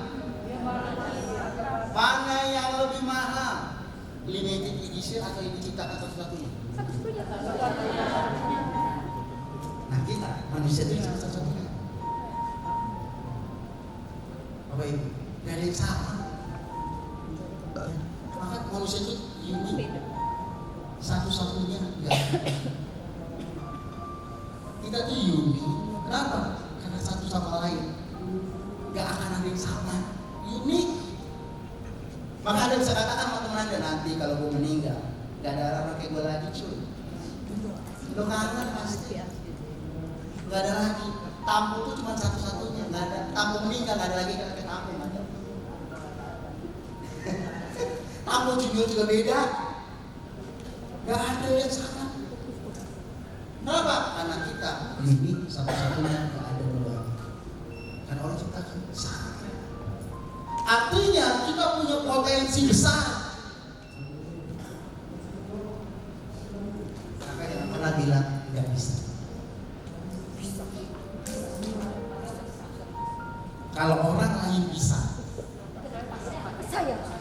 Speaker 1: Mana yang lebih mahal? Limited edition atau yang diciptakan satu-satunya?
Speaker 2: Satu-satunya.
Speaker 1: Nah kita manusia itu satu-satunya. Bapak Ibu, gak ada yang sama. Maka manusia itu unik, satu-satunya gak ada. Kita tuh unik. Kenapa? Karena satu sama lain gak akan ada yang sama. Unik. Maka Anda bisa katakan sama teman Anda, nanti kalau gue meninggal gak ada orang kayak gue lagi cuy. Lo kangen pasti. Gak ada lagi. Tamu itu cuma satu-satunya. Gak ada. Tamu meninggal gak ada lagi kayak tamu. Tamu juga beda. Gak ada yang sama. Kenapa? Karena kita ini satu-satunya gak ada dua. Karena Allah ciptakan sangat. Artinya kita punya potensi besar. Maka jangan pernah bilang gak bisa. Kalau orang lain bisa,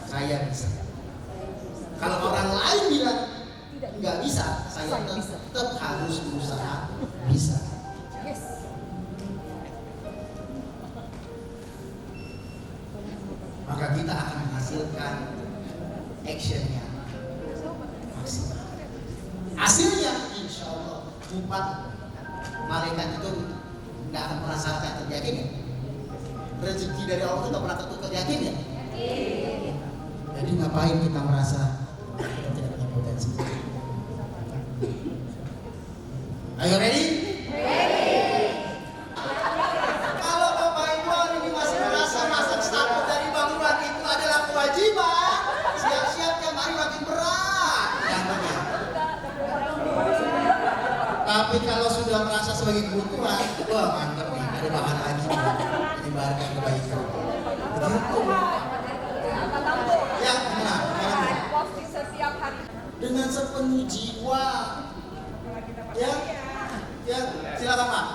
Speaker 1: saya bisa. Kalau orang lain bilang nggak bisa, saya tetap harus berusaha bisa.
Speaker 2: Yes.
Speaker 1: kita akan menghasilkan actionnya maksimal. Hasilnya insya Allah empat malaikat itu nggak akan merasakan, yakin ya? Rezeki dari Allah itu nggak pernah tertukar, yakin ya? Jadi ngapain kita merasa kita tidak punya potensi? Ayo ready? Kalau Bapak Ibu hari ini masih merasa masuk status dari bangunan itu adalah kewajiban, siap-siap tiap hari makin berat. Jangan. Tapi kalau sudah merasa sebagai kebutuhan, wah mantap nih, ada bahan lagi menyebarkan kebaikan. Begitu. Yang benar.
Speaker 2: Posting setiap hari.
Speaker 1: Dengan sepenuh jiwa. Ya, silakan Pak.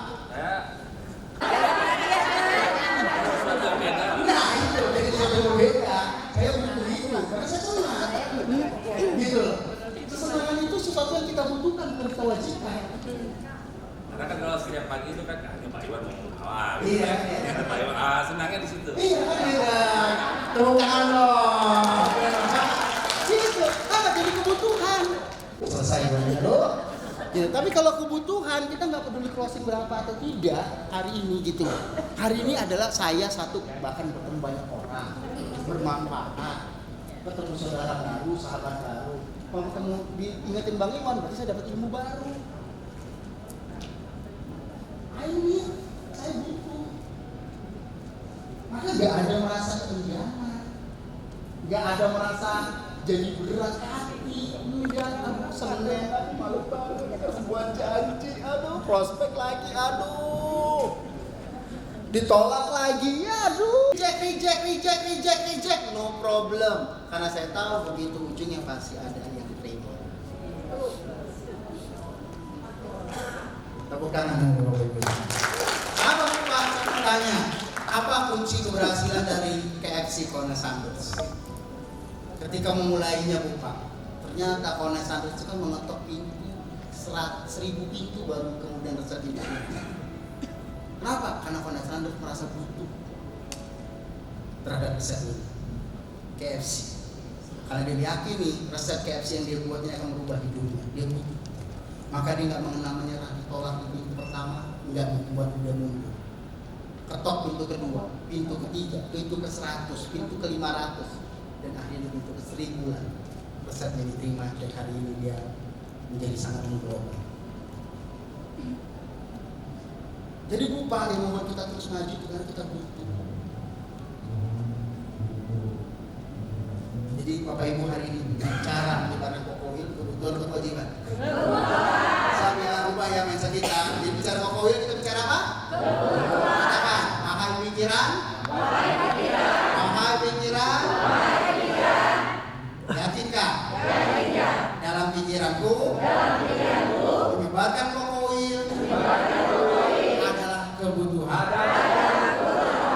Speaker 1: Nah itu jadi sesuatu yang berbeda. Saya butuh itu karena saya senang. Gitu. Kesenangan itu sesuatu yang kita butuhkan, bukan kita wajibkan.
Speaker 4: Karena kan kalau setiap pagi itu kan Pak Iwan mau kawan.
Speaker 1: Iya.
Speaker 4: Pak Iwan senangnya di situ.
Speaker 1: Iya kan iya. Tuhan loh. Gitu. Apa jadi kebutuhan? Selesai banyak loh. Gitu. Tapi kalau kebutuhan kita nggak peduli closing berapa atau tidak hari ini gitu. Hari ini adalah saya satu bahkan bertemu banyak orang bermanfaat, ketemu saudara baru, sahabat baru. Kalau ketemu ingetin Bang Iwan berarti saya dapat ilmu baru. Ini saya butuh. Maka nggak ada merasa keengganan, nggak ada merasa jadi berat hati, enggak. Aduh seneng, aduh malu banget, buat janji, aduh prospek lagi, aduh ditolak lagi, aduh reject, no problem. Karena saya tahu begitu ujungnya pasti ada yang terima. Tepuk tangan dulu. Apa Pak? Tanya, apa kunci keberhasilan dari KFC Kona Sandwich? Ketika memulainya Pak, ternyata Kona Sandwich itu kan mengetok pintu 1000 pintu baru kemudian resep itu. Kenapa? Karena Kona Sandwich merasa butuh terhadap resep ini KFC. Karena dia yakini resep KFC yang dia buat ini akan merubah hidupnya. Dia butuh. Maka dia nggak mengenal menyerah, ditolak di pintu pertama, nggak membuat dia mundur. Ketok pintu kedua, pintu ketiga, pintu ke-100, pintu ke-500, dan akhirnya pintu ke-1000 lah. Resepnya diterima dan hari ini dia menjadi sangat mengglobal. Jadi lupa yang membuat kita terus maju itu karena kita butuh. Jadi Bapak Ibu hari ini cara menyebarkan Kokoil kebutuhan kewajiban. Sampai lupa ya mindset kita. Jadi bicara Kokoil kita bicara apa? Katakan, mahal pikiran. Mahal pikiran. Yakinkah? Dalam pikiranku. Menyebarkan Kokoil adalah kebutuhan.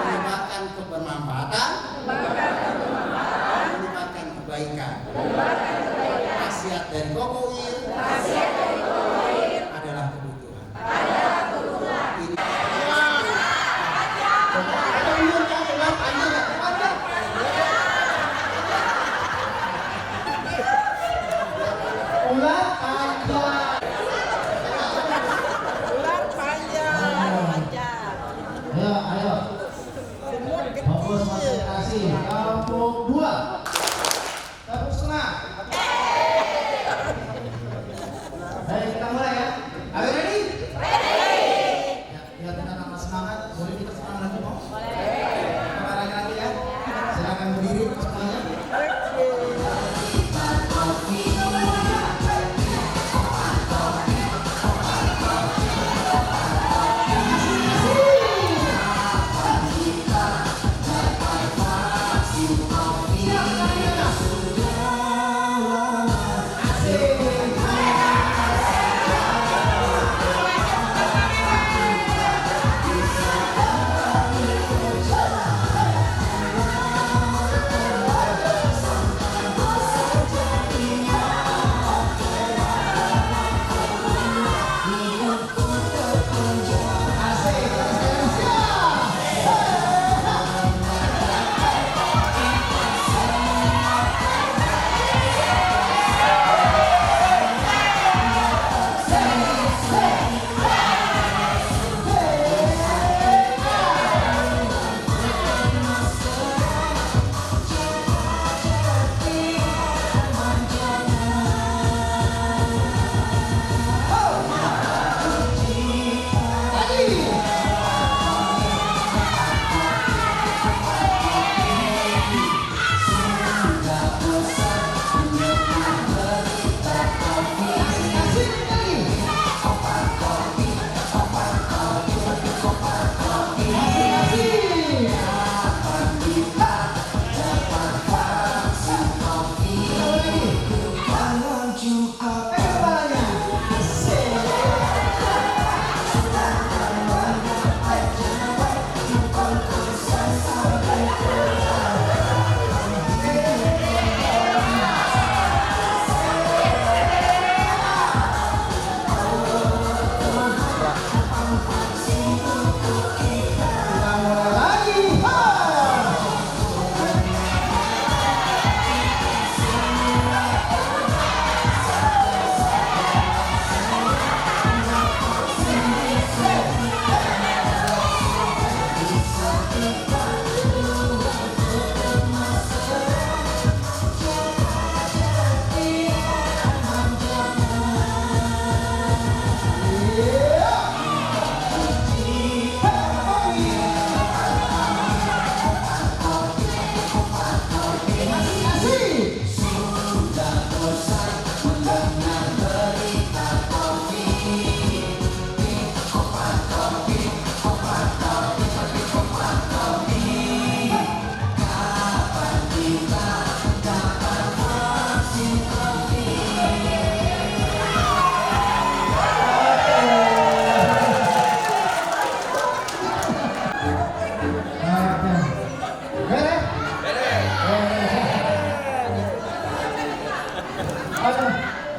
Speaker 1: Menyebarkan kebermanfaatan. Menyebarkan kebaikan. Khasiat dari Kokoil adalah kebutuhan. Ini.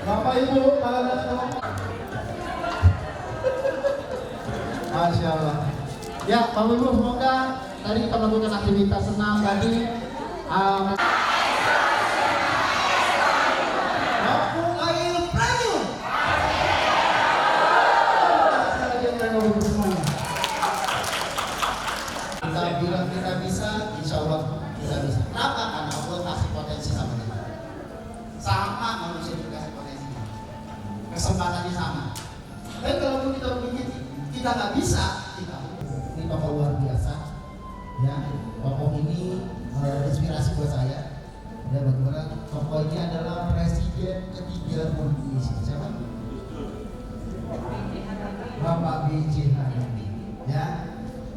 Speaker 5: Bapak Ibu, Masya Allah. Ya, Bapak Ibu, semoga tadi kita melakukan aktivitas senam tadi.
Speaker 1: Aku air pranyu. Kita bilang kita bisa, insya Allah kita bisa. Kenapa? Karena Allah kasih potensi sama kita. Sama manusia dikasih potensi. Kesempatannya sama. Dan kalau kita begini, kita nggak bisa. Ini tokoh luar biasa. Ya, tokoh ini inspirasi buat saya. Ya, bagaimana tokoh ini adalah presiden ketiga Indonesia. Siapa? Bapak B.J. Habibie. Ya,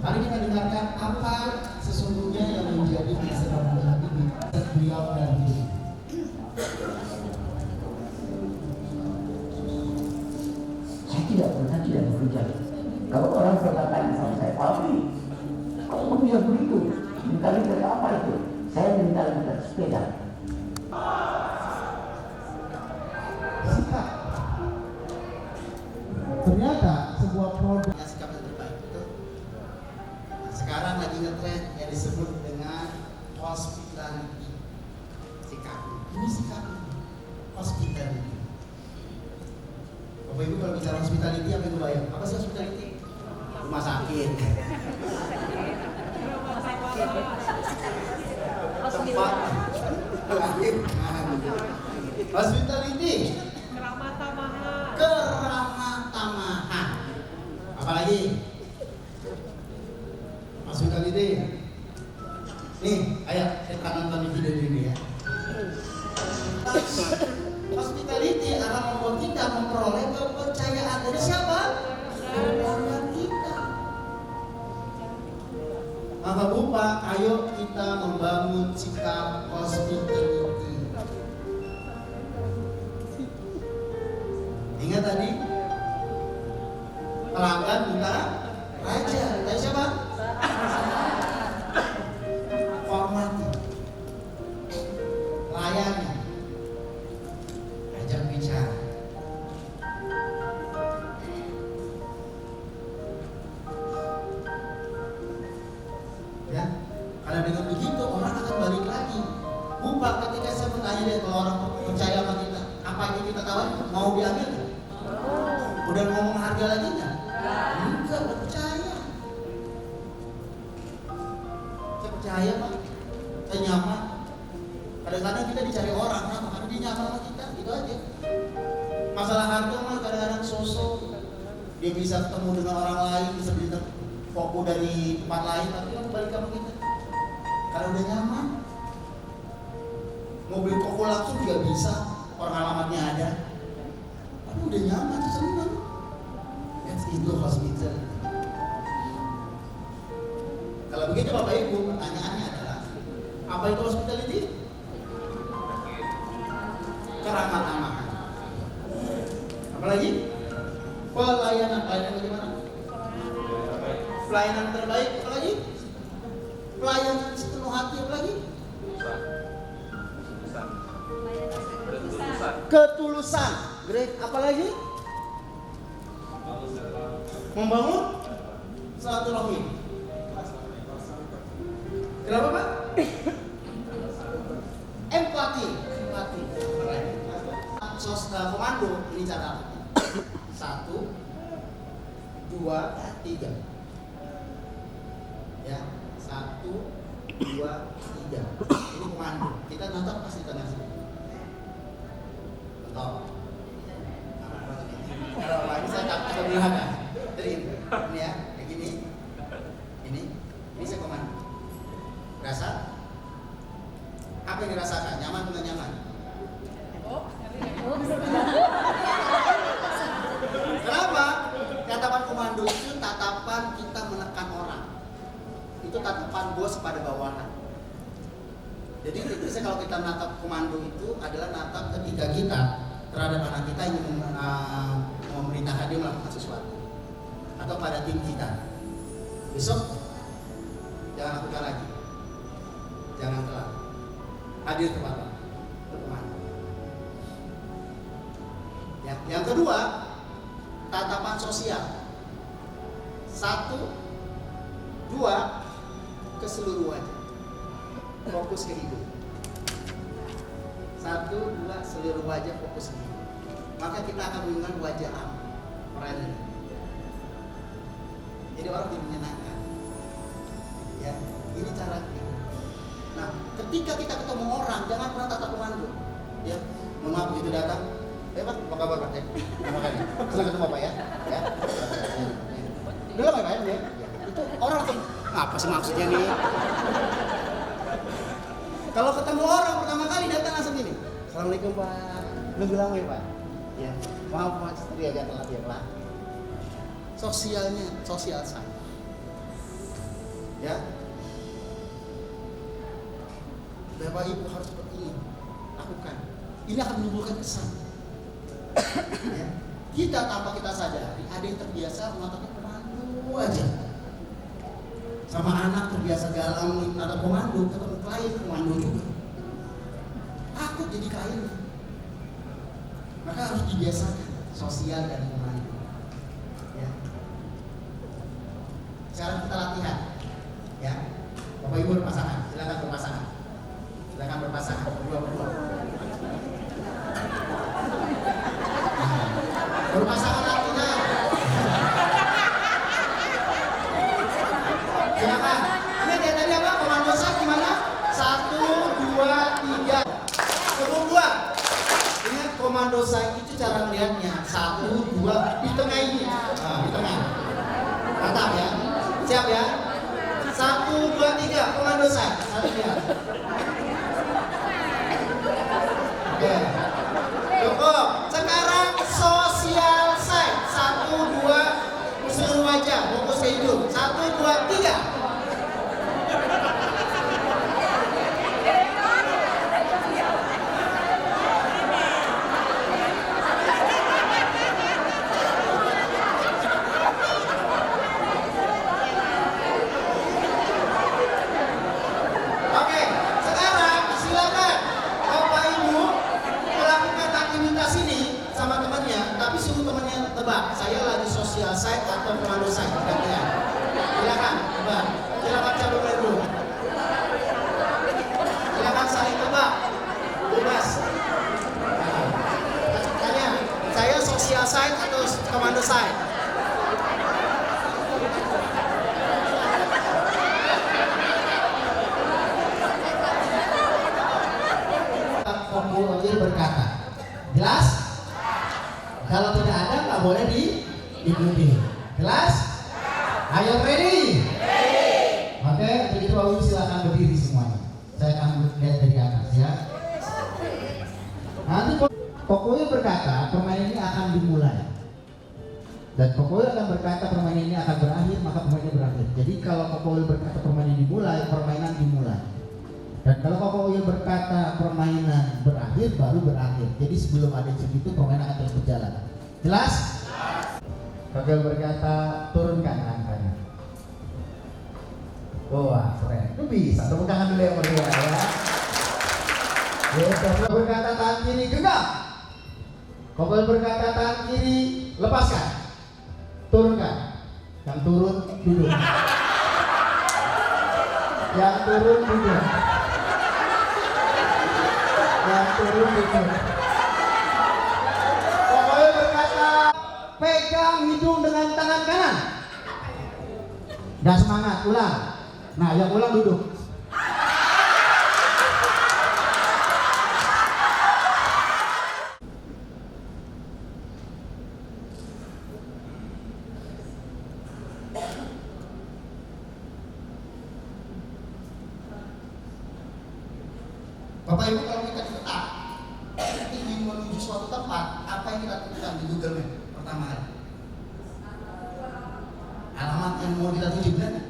Speaker 1: mari kita dengarkan apa sesungguhnya yang menjadi visi Bapak Habibie beliau dan diri.
Speaker 6: Saya tidak bekerja. Kalau orang berkata sama saya, Pak, kamu bisa begitu? Minta kereta apa itu? Saya minta sepeda.
Speaker 5: Sikap. Ternyata sebuah produk
Speaker 1: Yang sikap yang terbaik itu. Nah, sekarang lagi ngetren yang disebut dengan hospitality. Sikap. Ini sikap hospitality. Bapak Ibu kalau bicara hospitality apa itu bayang? Apa sih hospitality? Rumah sakit. Tempat hospitality. Keramah-tamahan. Apalagi? Hospitality. Nih, ayo kita nonton video ini ya. Hospitality akan membuat kita memperoleh kepercayaan dari siapa? Dari pelanggan kita. Maka Bapak, ayo kita membangun sikap hospitality. Ingat tadi? Pelanggan bukan raja. Tadi siapa? Hormati. Layani. Ajak bicara. Ya, karena dengan begitu orang akan balik lagi. Bapak, ketika saya bertanya deh kalau orang percaya sama kita, apa yang kita tawarin? Mau diambil nggak? Udah ngomong harga lagi nggak? Enggak, udah percaya. Saya percaya Pak, saya nyaman. Kadang-kadang kita dicari orang, kenapa? Karena dia nyaman sama kita, gitu aja. Masalah harga mah kadang-kadang sosok. Dia bisa ketemu dengan orang lain, bisa beli fokus dari tempat lain, tapi kan balik sama kita. Karena udah nyaman. Mau beli toko langsung juga bisa, orang alamatnya ada. Tapi udah nyaman, senang. Itu hospital. Kalau begitu Bapak Ibu, pertanyaannya adalah apa itu hospitality? Keramah-tamahan. Apalagi? Pelayanan bagaimana? Pelayanan terbaik, apalagi? Pelayanan sepenuh hati, apalagi? Ketulusan. Great, apalagi? Membangun silaturahmi. Kenapa Pak? Empati. Komando ini cara 1, 2, 3. Ya, 1, 2, 3. Ini komando. Kita nonton pasti di tengah sini. Contoh. Kalau ini saya tak bilang kan. Jadi ini ya, kayak gini. Ini saya komando. Rasa? Apa yang dirasakan? Nyaman atau nggak nyaman? Kenapa? Tatapan komando itu tatapan kita menekan orang. Itu tatapan bos pada bawahan. Jadi biasanya kalau kita natap komando itu adalah natap ketika kita terhadap anak kita ingin memerintahkan dia melakukan sesuatu, atau pada tim kita. Besok jangan lakukan lagi, jangan telat, hadir tepat waktu. Itu komando. Yang kedua, tatapan sosial. 1, 2, keseluruhan. Fokus ke hidup. 1, 2, seluruh wajah fokus ke hidup. Maka kita akan menggunakan wajah friendly. Jadi orang lebih menyenangkan. Ya, ini caranya. Nah, ketika kita ketemu orang, jangan pernah tatap komando. Ya, mohon maaf begitu datang. Pak, apa kabar Pak? Terima kasih. Selamat ketemu Pak ya. Ya. Udah lama ya, ya. Itu orang langsung apa sih maksudnya nih? Kalau ketemu orang pertama kali datang langsung gini. Assalamualaikum Pak. Lebih lama ya Pak. Ya. Maaf Pak, tadi agak telat ya Pak. Sosial saya. Ya. Bapak Ibu harus seperti ini. Lakukan. Ini akan menimbulkan kesan. Ya. Kita tanpa kita sadari ada yang terbiasa menatap komando aja. Sama anak terbiasa galang menatap komando, ketemu klien komando juga. Takut jadi klien. Maka harus dibiasakan sosial dan komando. Ya. Sekarang kita latihan. Ya. Bapak Ibu berpasangan, silakan berpasangan. Silakan berpasangan berdua. Berpasangan latihan. Silakan. Ini dia tadi apa? Komando saya gimana? 1, 2, 3. Kedua. Ingat komando saya itu cara melihatnya. 1, 2 di tengah ini. Nah, di tengah. Tatap ya. Siap ya? 1, 2, 3. Komando saya. Satu lihat. Oke. Cukup. Sekarang sosial side. 1, 2 seluruh wajah, fokus ke hidup. 1, 2, 3. Oke, sekarang silakan Bapak Ibu melakukan aktivitas ini sama temannya, tapi suruh temannya tebak. Saya lagi sosial side atau komando side, gantian. Silakan tebak. Silakan cabut dulu. Silakan saling tebak. Bebas. Tanya, saya sosial side atau komando side? Pokoknya berkata, jelas? Kalau tidak ada nggak boleh diikuti. Jelas? Ayo ready? Oke, begitu Bapak silakan berdiri semuanya. Saya akan lihat dari atas ya. Nanti pokoknya berkata permainan ini akan dimulai. Dan pokoknya akan berkata permainan ini akan berakhir, maka permainan berakhir. Jadi kalau pokoknya berkata permainan dimulai, permainan dimulai. Dan kalau Kokoyo berkata permainan berakhir, baru berakhir. Jadi sebelum ada segitu permainan akan terus berjalan. Jelas? Kokoyo berkata turunkan angkanya. Wah, keren. Itu bisa. Tepuk tangan dulu yang berdua ya. Kokoyo berkata tangan kiri genggam. Kokoyo berkata tangan kiri lepaskan. Turunkan. Yang turun duduk. Yang turun duduk. Yang turun itu. Pokoknya berkata pegang hidung dengan tangan kanan. Dan semangat, ulang.
Speaker 5: Nah, yang ulang duduk. Bapak Ibu, kalau kita di peta, ingin menuju suatu tempat, apa yang kita tentukan di Google Map pertama kali? Alamat yang mau kita tuju, benar?